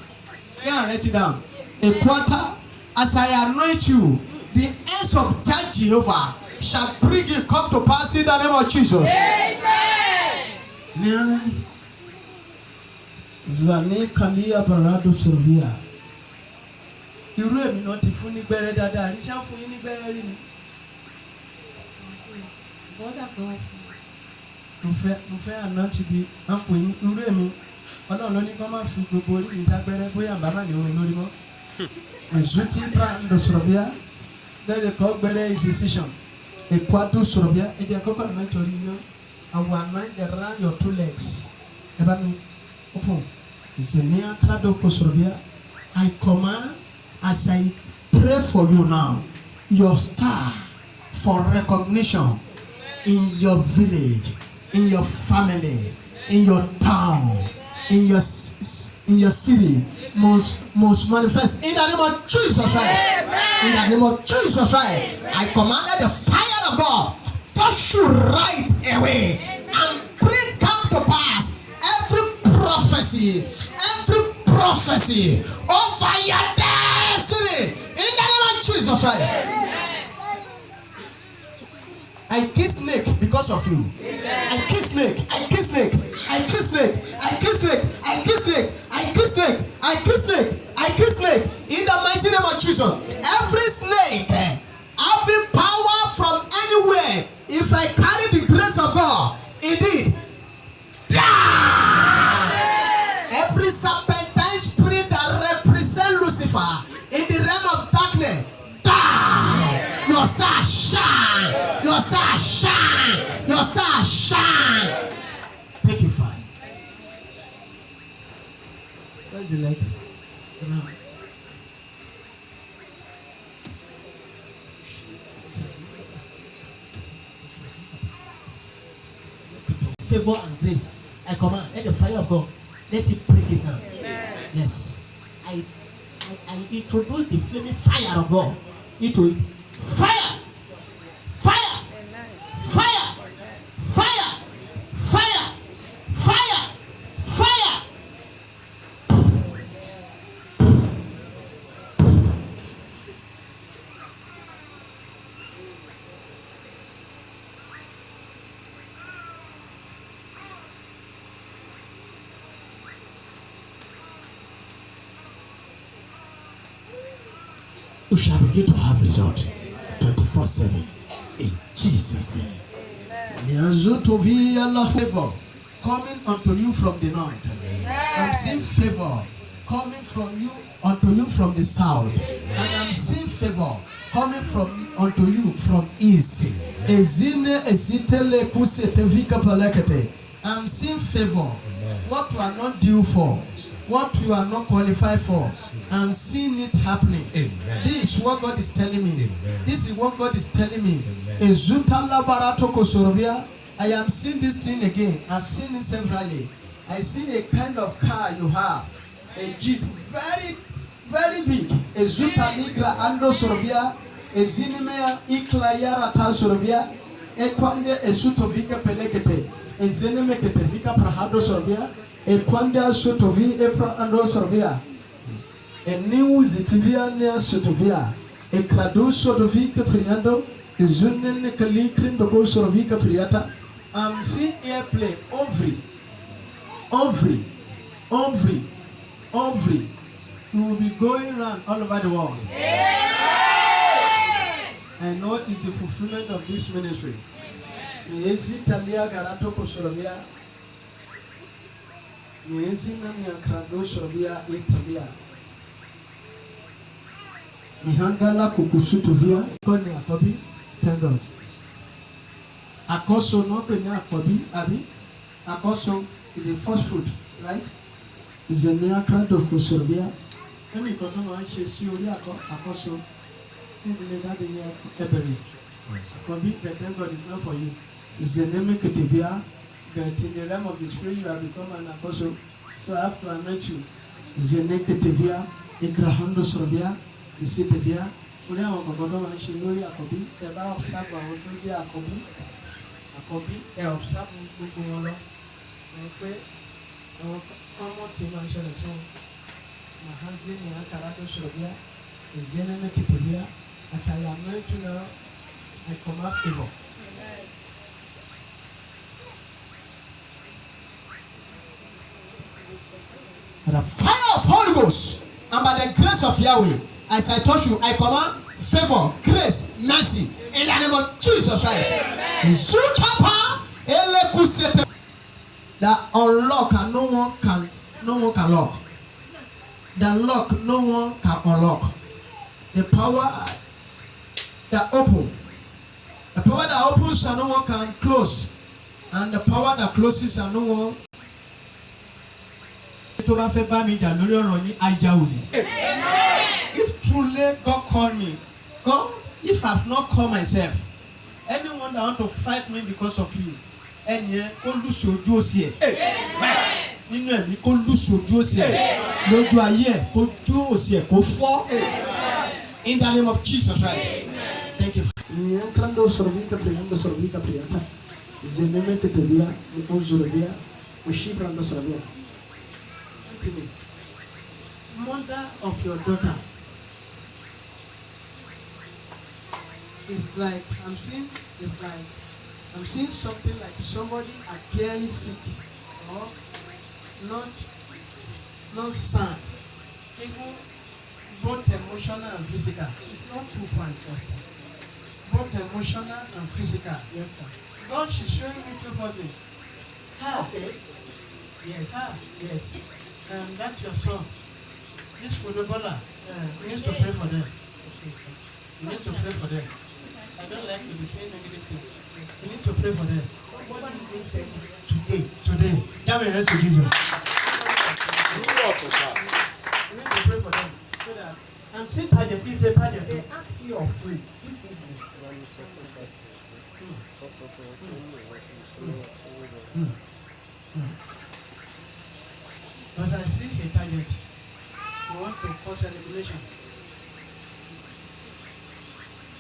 S6: Go and write it down. A quarter, as I anoint you, the ends of that Jehovah shall bring you come to pass in the name of Jesus. Amen. Zane Kalia Barado Servia. You really not if you need better than that. You shall find any better than mo fẹ́ ànántì bí wọ́n pè ní irú èmi ọlọ́run ló ní kí wọ́n máa fi gbogbo orí mi dágbẹ́rẹ́ bóyá bàbá ní orin lórí mọ́ ẹ̀zútì brando sọ̀rọ̀bíà lẹ́yìn kọ́ gbẹ́rẹ́ institution èkó àdó sọ̀rọ̀bíà ẹ̀jẹ̀ kọ́kọ́ ànántì orí iná I will anoint around your two legs ẹ bá mi open zenia krado kò sọ̀rọ̀bíà I command as I pray for you now your star for recognition in your village, in your family, in your town, in your city must manifest in the name of Jesus Christ. In the name of Jesus Christ, I commanded the fire of God touch you right away and bring come to pass every prophecy over your destiny in the name of Jesus Christ. I kiss snake because of you. I kiss snake. I kiss snake. I kiss snake. I kiss snake. I kiss snake. I kiss snake. I kiss snake. I kiss snake. In the mighty name of Jesus. Every snake having power from anywhere, if I carry the grace of God, indeed, every serpentine spirit that represents Lucifer in the realm of darkness, the leg. Now. Favor and grace. I command, let the fire of God, let it break it now. Amen. Yes. I introduce the flaming fire of God into it. Fire! Fire! Amen. Fire! Fire! Fire! Fire! Fire! You shall begin to have result 24/7 in Jesus' name. Favor coming unto you from the north. I'm seeing favor coming from you unto you from the south, and I'm seeing favor coming from unto you from east. I'm seeing favor. What you are not due for, what you are not qualified for, I'm seeing it happening. Amen. This is what God is telling me. Amen. This is what God is telling me. I am seeing this thing again. I've seen it severally. I see a kind of car you have, a jeep, very, very big. A Zuta Nigra Andro Sorobia, a Zinimea Iklayara Ta Sorobia, a Kwande a Sutovika Pelekete. Ezeneme ketevika prahado sorbia, ekwanda sotovi epra ando sorbia, eniu zitivia nea sotovia, ekradu sotovika priando, ezunen kalikrin doko sorbika priata. I'm seeing airplane, ovary. You will be going around all over the world. I know it's the fulfillment of this ministry. Miezi talia garato kosorobia, miezi nami akrado sorobia etabia, mihangala kukusutuvia kone akobi. Thank God. Akoso no kone akobi abi. Akoso is a first fruit, right? Is a nea akrado kosorobia. Emi kono ma shesi ori akoso. Emi dadi ya eberi. Akobi, but thank God it's not for you. Zeneme Ketevia, but in the realm of the spirit you have become an apostle. So I have to anoint you. Zene Ketevia, Ikrahando Sorobia, Isitevia, Uria Mokodo and Shilori Akobi, Eba of Saba, Otudia Akobi, of Saba, Kukumolo, Common Team and Shalason, Mahazi, Karato Sorobia, Zeneme Ketevia, as I anoint you now, I command favor. The fire of Holy Ghost and by the grace of Yahweh, as I told you, I command favor, grace, mercy in the name of Jesus Christ. That unlock and no one can lock. The lock no one can unlock. The power that opens and no one can close, and the power that closes and no one. If truly God called me, God, if I've not called myself, anyone that want to fight me because of you, in the name of Jesus Christ. Thank you. Mother of your daughter is like I'm seeing something like somebody appearing sick or not sad, even both emotional and physical. She's not too fine for her. Both emotional and physical. Yes, sir. God, she's showing me two forces. Okay. Yes. Yes. That's your son. This footballer, you need to pray for them. Okay, sir. You need to pray for them. I don't like to be saying negative things. Yes. You need to pray for them. Somebody will say it today. Jam your hands to Jesus. see target. It's a target.
S7: They ask you of free this evening.
S6: Because I see a target. You want to cause elimination.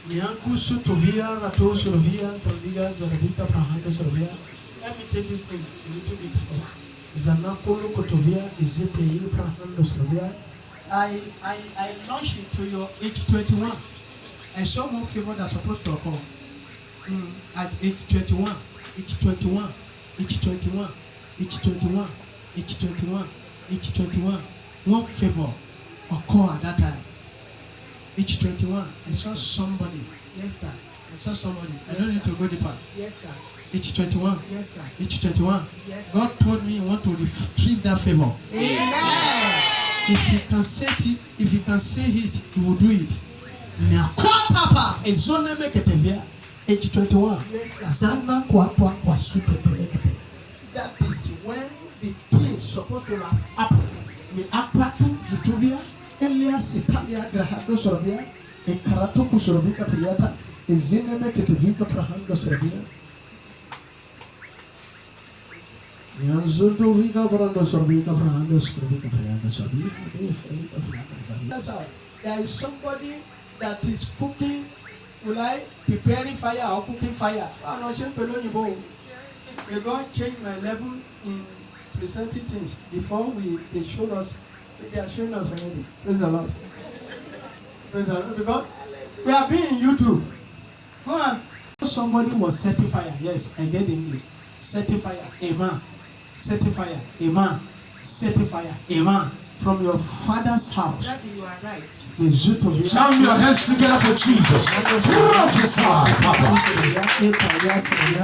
S6: Nyanku Sutovia, Rato Surovia, Taliga, Zaravika, Prahanda Surovia. Let me take this thing a little bit. Zanapolo Kotovia, is it a Prahanda Surovia? I launched into your age 21. I saw more favor that's supposed to occur. At age 21, age 21, age 21, age 21, age 21, age 21. One favor occur at that time. Age 21, I saw somebody.
S7: Yes, sir.
S6: I saw somebody. I
S7: Yes,
S6: don't need
S7: sir.
S6: to go deeper.
S7: Yes, sir.
S6: Age 21.
S7: Yes, sir.
S6: Age 21.
S7: Yes.
S6: God told me you want to retrieve that favor.
S7: Amen.
S6: If you can say it, if you can say it, he will do it. Now, quarter a zone make it age 21.
S7: Yes, sir.
S6: Zana kwatwa kwa sute pelekete. That is when the things supposed to have happened. Me apatu zutuvia, Elias Italia grahado sorobia, e karato kusorobika priata, e zine make it vika prahando sorobia. Nyanzuto vika prahando sorobika prahando sorobika prahando sorobia. That's how. There is somebody that is cooking, preparing fire or cooking fire. May God change my level in presenting things before they showed us. They are showing us already. Praise the Lord. Praise the Lord. Because we have been in YouTube. Go on. Somebody was setting fire. Yes, I get English. Setting fire. Amen. Setting fire. Amen. Setting fire. Amen. From your father's house.
S7: Daddy, you are right.
S1: Jam your hands together for Jesus. Prophesy, Papa.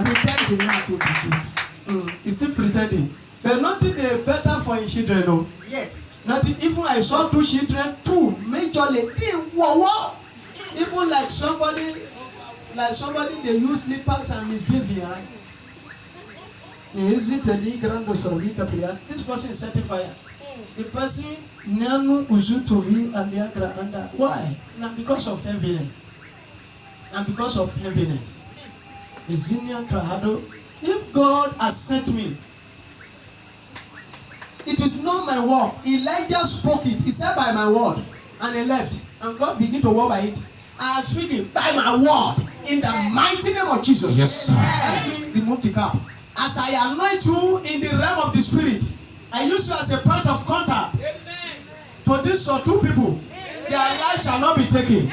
S7: Pretending not to be good.
S6: Is he pretending? But nothing better for his children, no.
S7: Yes.
S6: Nothing. Even I saw two children, two majorly. Even like somebody they use slippers and misbehaving. Is it a legal this person is setting fire? The person Nanu Uzutovi Aliagra under. Why? Not because of heaviness. Not because of heaviness. Izinia Krahado. If God has sent me, it is not my word. Elijah spoke it. He said by my word. And he left. And God began to work by it. I am speaking by my word. In the mighty name of Jesus.
S1: Yes, sir.
S6: Help me remove the cap. As I anoint you in the realm of the spirit, I use you as a point of contact. To these or two people, their life shall not be taken.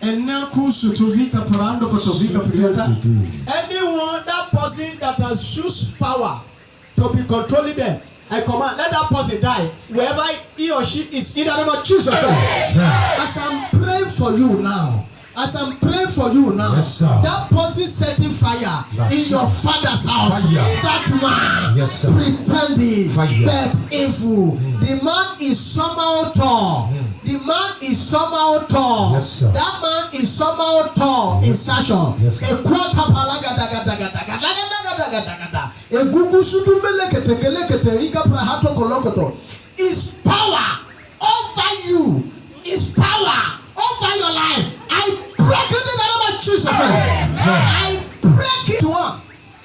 S6: And now anyone, that person that has used power to be controlling them, I command, let that person die wherever he or she is in the name of Jesus. As I'm praying for you now, yes, that person setting fire in your father's house, that man pretending, but evil. The man is somehow tall. The man is somehow tall.
S1: Yes,
S6: that man is somehow tall in stature. A quarter is power over you. Is power over your life. I break it in the name of Jesus. I break it.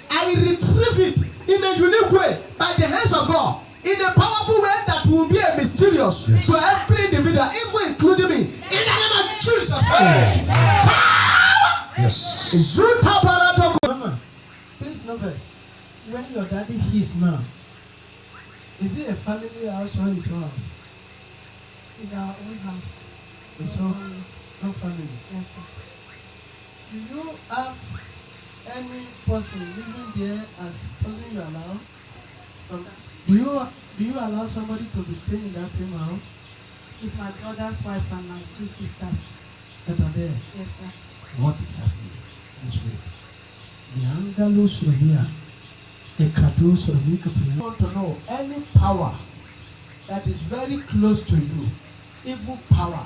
S6: I retrieve it in a unique way by the hands of God. In a powerful way that will be a mysterious to every individual, even including me. In the name of Jesus.
S1: Yes.
S6: Please know that where your daddy is now. Is it a family house or his own house?
S7: It's our own house.
S6: It's own family.
S7: Yes, sir.
S6: Do you have any person living there as person you allow? Do you allow somebody to be staying in that same house?
S7: It's my brother's wife and my two sisters.
S6: That are there.
S7: Yes, sir.
S6: What is happening? This way. Niangalo Suravia. Ekratu Suravika. I want to know any power that is very close to you, evil power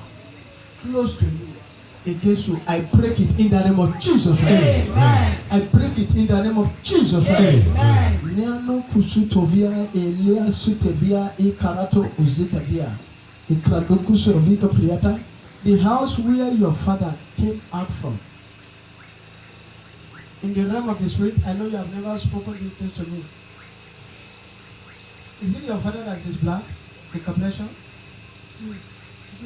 S6: close to you, against you, I break it in the name of Jesus. Amen. I break it in the name of Jesus. Amen. Niano kusutovia Elia sutevia e karato uzitavia.
S2: The house where your father came out from. In the realm of the spirit, I know you have never spoken these things to me. Is it your father that is black, the complexion?
S7: He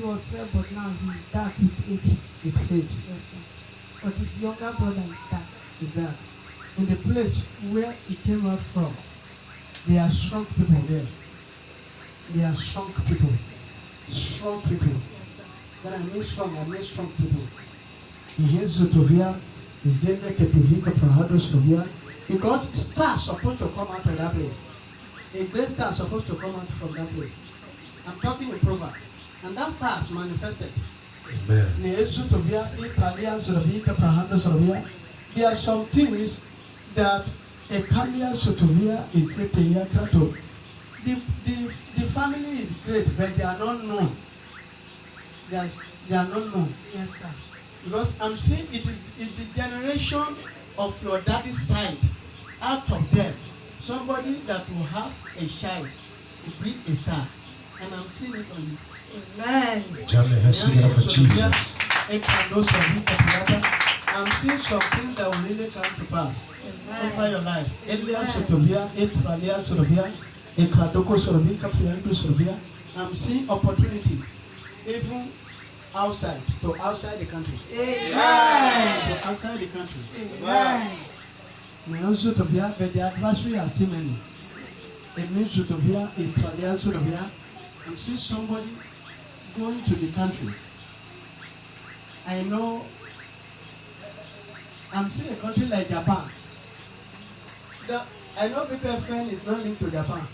S7: was fair, but now he is dark with age.
S2: With age.
S7: Yes, sir. But his younger brother is dark.
S2: Is that in the place where he came out from, there are strong people there. There are strong people. Strong people.
S7: Yes, sir.
S2: When I mean strong people. In his Zotovia, is there like a TV Sovia? Because stars supposed to come out of that place. A great star supposed to come out from that place. I'm talking in proverb. And that star is manifested.
S1: Amen.
S2: There are some things that a Kalia Sotovia is set a year krato. The family is great, but they are not known. They are not known.
S7: Yes, sir.
S2: Because I'm saying it's the generation of your daddy's side. Out of them, somebody that will have a child to be a star. And I'm seeing it on you.
S7: Amen.
S1: For Jesus.
S2: I'm seeing something that will really come to pass
S7: Amen.
S2: over your life. I'm seeing opportunity even outside the country.
S7: Amen.
S2: To outside the country.
S7: Amen.
S2: But the adversary are still many. I'm seeing somebody going to the country. I know. I'm seeing a country like Japan. I know PPFN is not linked to Japan.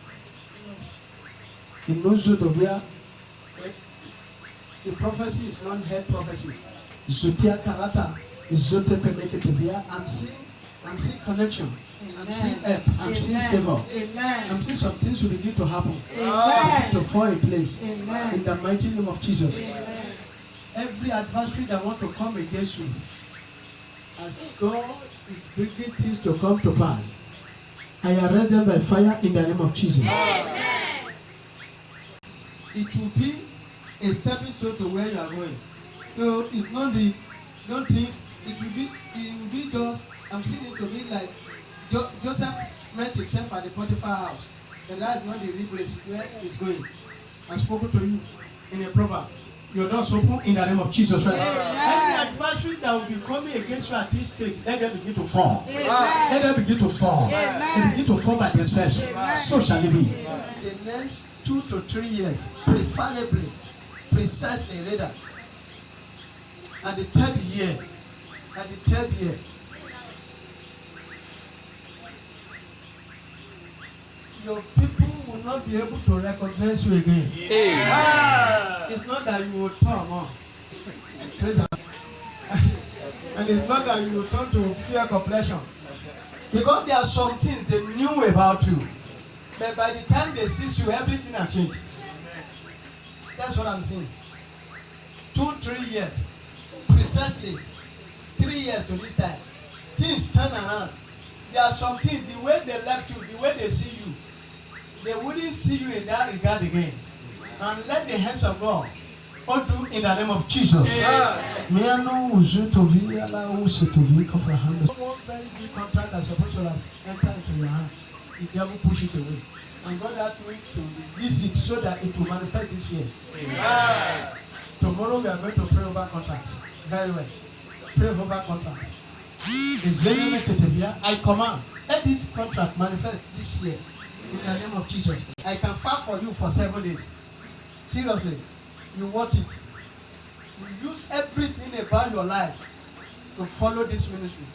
S2: In those Zotovia, the prophecy is not head prophecy. Zotia Karata is Zote Peneketivia. I'm seeing connection. I'm seeing help. I'm seeing favor.
S7: Amen.
S2: I'm seeing some things will begin to happen.
S7: Amen.
S2: To fall in place.
S7: Amen.
S2: In the mighty name of Jesus.
S7: Amen.
S2: Every adversary that want to come against you, as God is bringing things to come to pass, I arrest them by fire in the name of Jesus.
S3: Amen.
S2: It will be a stepping stone to where you are going. So it's not don't think it will be just, I'm seeing it to be like Joseph met himself at the Potiphar house. And that is not the real place where he's going. I spoke to you in a proverb. Your doors open in the name of Jesus. Right? Any adversary that will be coming against you at this stage, let them begin to fall.
S7: Amen.
S2: Let them begin to fall.
S7: Amen.
S2: They begin to fall by themselves.
S7: Amen.
S2: So shall it be.
S7: Amen.
S2: The next 2 to 3 years, preferably, precisely rather, at the third year, your people will not be able to recognize you again. It's not that you will turn on. Praise God. And it's not that you will turn to fear complexion. Because there are some things they knew about you. But by the time they see you, everything has changed. That's what I'm saying. 2-3 years. Precisely 3 years to this time. Things turn around. There are some things, the way they left you, the way they see you, they wouldn't see you in that regard again. And let the hands of God all do in the name of Jesus. May I know who's to be allowed to be for a hand. One very big contract that's supposed to have entered into your hand. The devil push it away. And God had me to release it so that it will manifest this year. Tomorrow we are going to pray over contracts. Very well. Pray over contracts. I command, let this contract manifest this year in the name of Jesus. I can fight for you for 7 days. Seriously, you want it. You use everything about your life to follow this ministry.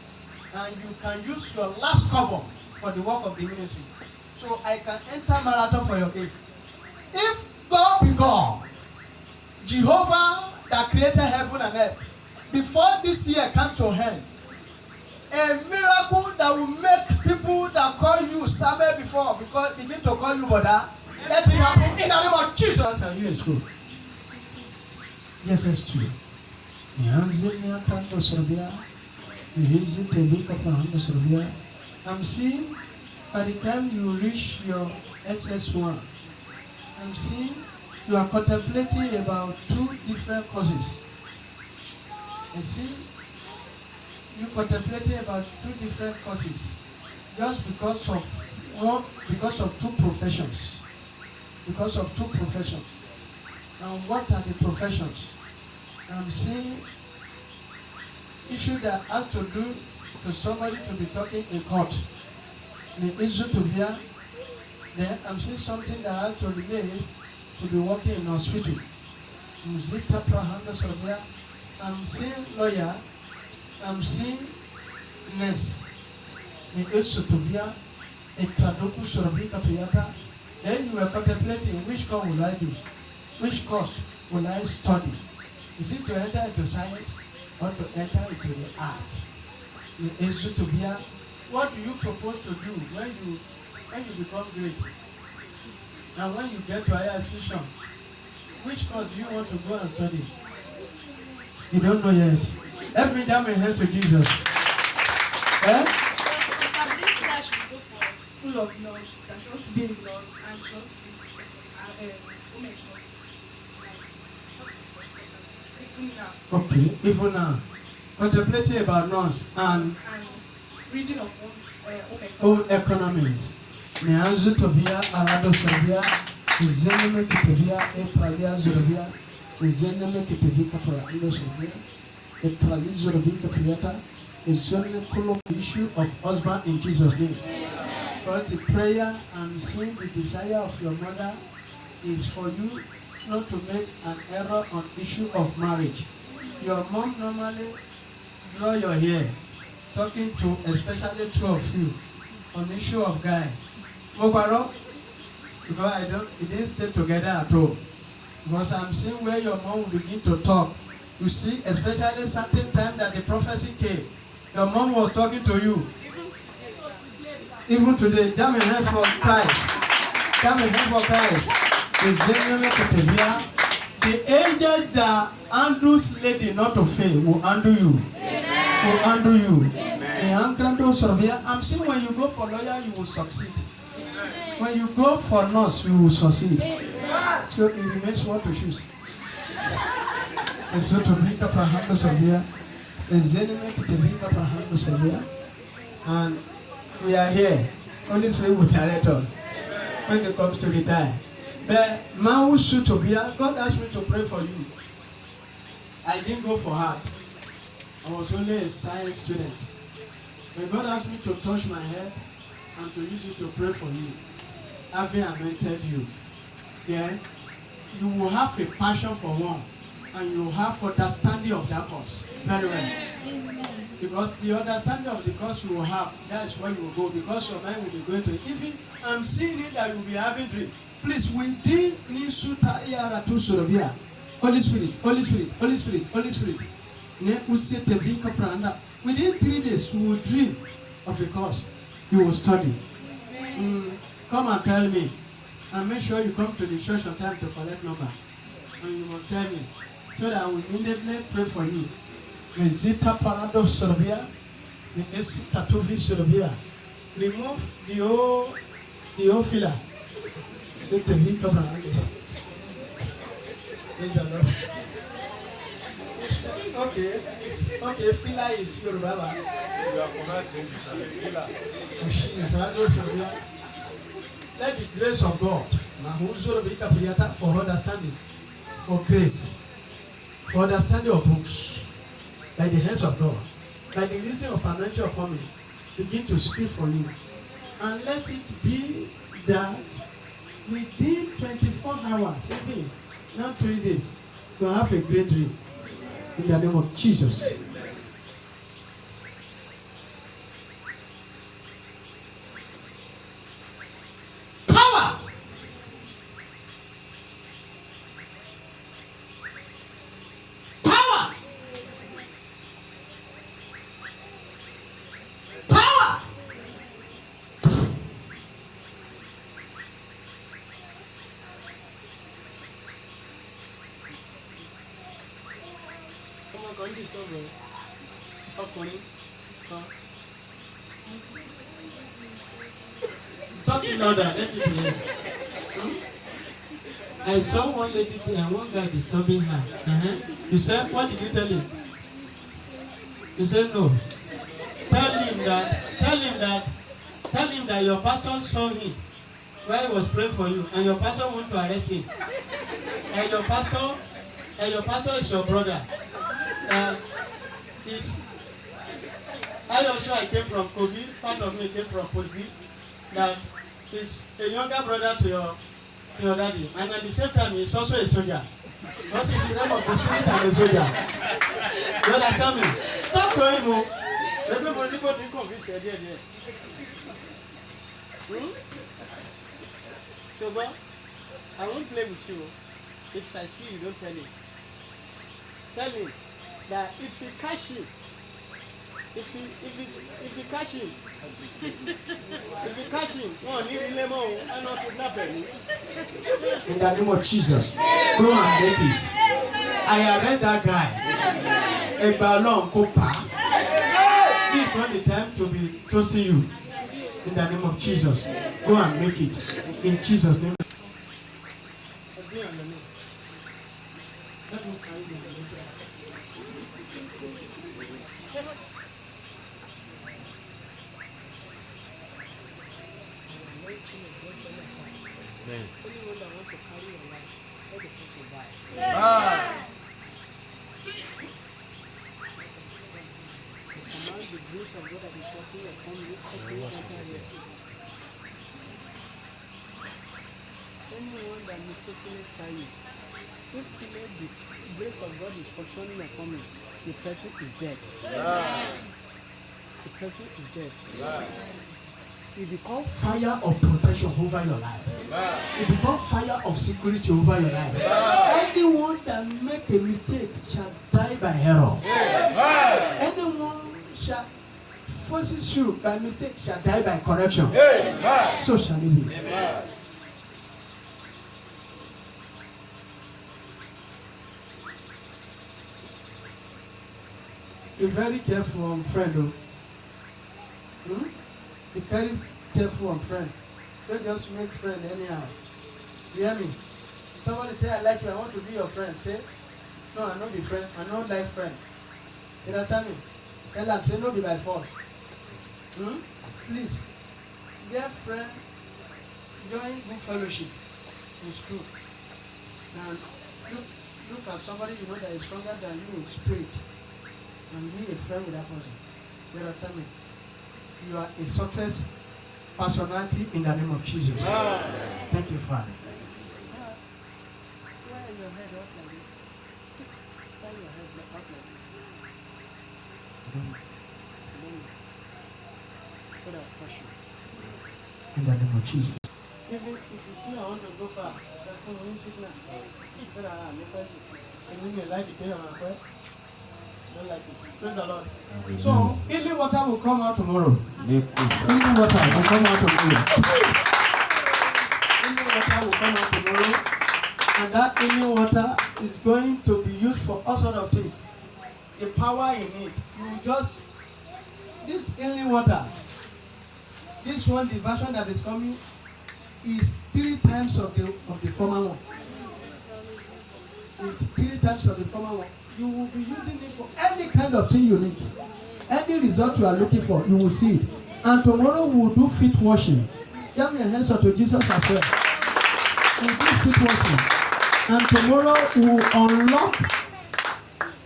S2: And you can use your last cover for the work of the ministry. So I can enter marathon for your days. If God be God, Jehovah that created heaven and earth, before this year comes to an end, a miracle that will make people that call you Samuel before because begin to call you brother. Let it happen in the name of Jesus. Are you in school? Yes, it's true. I'm seeing by the time you reach your SS1, I'm seeing
S6: you are contemplating about two different causes. And see, you contemplating about two different causes just because of two professions. Because of two professions. Now, what are the professions? I'm seeing issue that has to do to somebody to be talking in court. The issue to hear. Then I'm seeing something that has to relate to be working in hospital. Muzita Prahanda Sorbia. I'm seeing lawyer. I'm seeing nurse. The issue to hear. A Kradoku Sorbika Priata. Then you are contemplating which course will I do? Which course will I study? Is it to enter into science or to enter into the arts? The issue to hear. What do you propose to do when you become great? Now when you get to higher institution, which course do you want to go and study? You don't know yet. Help me down my hand to Jesus. Eh?
S8: School of laws, that she wants to be in laws and she wants to be women economics. Even now.
S6: Okay, even now. Contemplating about nurse and
S8: reading of
S6: home economics. Neanzu Tovia, Arado Servia, Zeneme Kitavia, Etralia Zorovia, Zeneme Kitavika for Ando Servia, Etralia Zorovika Triata, is generally pull up the issue of husband in Jesus' name. But the prayer and seeing the desire of your mother is for you not to make an error on issue of marriage. Your mom normally draw your hair, talking to especially two of you on the issue of guy. Mobaro, because we didn't stay together at all. Because I'm seeing where your mom will begin to talk. You see, especially certain time that the prophecy came, your mom was talking to you. Even today, jam your hands for Christ. Jam your hands for Christ. The angel that handles lady not to fail will handle you. Will handle you. I'm saying when you go for lawyer, you will succeed. When you go for nurse, you will succeed. So it remains what to choose. And so to bring up a hand Sabia, and we are here. Only way will direct us when it comes to retire. But Mao Sutobia, God asked me to pray for you. I didn't go for heart. I was only a science student. But God asked me to touch my head and to use it to pray for you. Having anointed you, then you will have a passion for one, and you will have understanding of that cause very well. Because the understanding of the cause you will have, that is where you will go. Because your mind will be going to it. Even I'm seeing it that you will be having dream. Please, within Nisuta Iaratu Surabia, Holy Spirit, Holy Spirit, Holy Spirit, Holy Spirit. Within 3 days, you will dream of a course you will study. Come and tell me, and make sure you come to the church on time to collect number. And you must tell me, so that I will immediately pray for you. Zita Parado Sorbia, Katuvi Sorbia. Remove the old filler. Set the week of okay, filler is your Baba.
S4: You are correct, filler.
S6: Let the grace of God, for understanding, for grace, for understanding of books, by the hands of God, by the reason of anointing upon me, begin to speak for you. And let it be that within 24 hours, even not 3 days, you will have a great dream. In the name of Jesus. Talking louder, let me hear. I saw one lady and one guy disturbing her. You said, what did you tell him? You said no. Tell him that your pastor saw him while he was praying for you, and your pastor want to arrest him. And your pastor is your brother. I came from Kogi, part of me came from Kogi. That he's a younger brother to your daddy, and at the same time he's also a soldier. Because in the name of the spirit I'm a soldier. You understand me? Talk to him, oh. Everybody didn't convince you there. Shoba, I won't play with you. If I see you, don't tell him. Tell him that if you catch him, if you catch him, no, leave him alone. I'm not kidnapping.
S2: In the name of Jesus, go and make it. I arrest that guy. A ballon copa. This is not the time to be toasting you. In the name of Jesus, go and make it. In Jesus' name.
S6: Anyone that mistakenly try it, if the grace of God is functioning upon me, the person is dead. The person is dead.
S2: It becomes fire of protection over your life. It becomes fire of security over your life. Anyone that make a mistake shall die by error. Anyone shall forces you by mistake shall die by correction. So shall it be. Be very careful on friend. Be very careful on friend. Don't just make friend anyhow. You hear me? Somebody say, I like you, I want to be your friend. Say, no, I not be friend, I not like friend. You understand me? Tell them, say, no be by force. Please, dear friend, join good fellowship in school. And look at somebody you know that is stronger than you in spirit. And be a friend with that person. You understand me? You are a success personality in the name of Jesus. Thank you, Father.
S6: Why is your head up like this? Why your head up like this? God has touched you.
S2: In the name of Jesus.
S6: Even if you see I want to go far, that's for me signal. But I may like it here on my way. Don't like it. Praise the Lord.
S2: So, healing water will come out tomorrow. Healing water will come out tomorrow. Healing water will come out tomorrow. And that healing water is going to be used for all sorts of things. The power in it. You just, this healing water, this one, the version that is coming, is 3 times of the former one. It's 3 times of the former one. You will be using it for any kind of thing you need. Any result you are looking for, you will see it. And tomorrow we will do feet washing. Give me a hands up to Jesus as well. We will do feet washing. And tomorrow we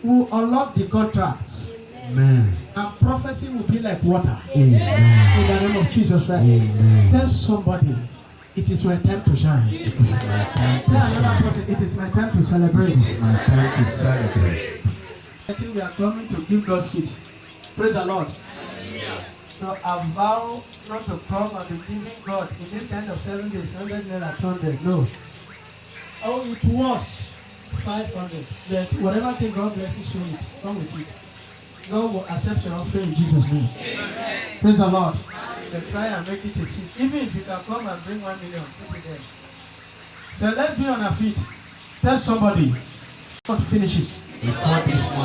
S2: will unlock the contracts. Amen. And prophecy will be like water. Amen. In the name of Jesus, right? Amen. Tell somebody, it is my time to shine.
S1: It is my time to
S2: Tell
S1: shine.
S2: another person, it is my time to celebrate.
S1: It is my time to celebrate.
S2: I think we are coming to give God seed. Praise the Lord. So I vow not to come and be giving God in this kind of 7 days, 100 naira, 200. No. Oh, it was 500. But whatever thing God blesses you with, come with it. God will accept your offering in Jesus' name. Praise the Lord. But try and make it a seed. Even if you can come and bring 1 million, put it there. So let's be on our feet. Tell somebody, God finishes.
S1: Before this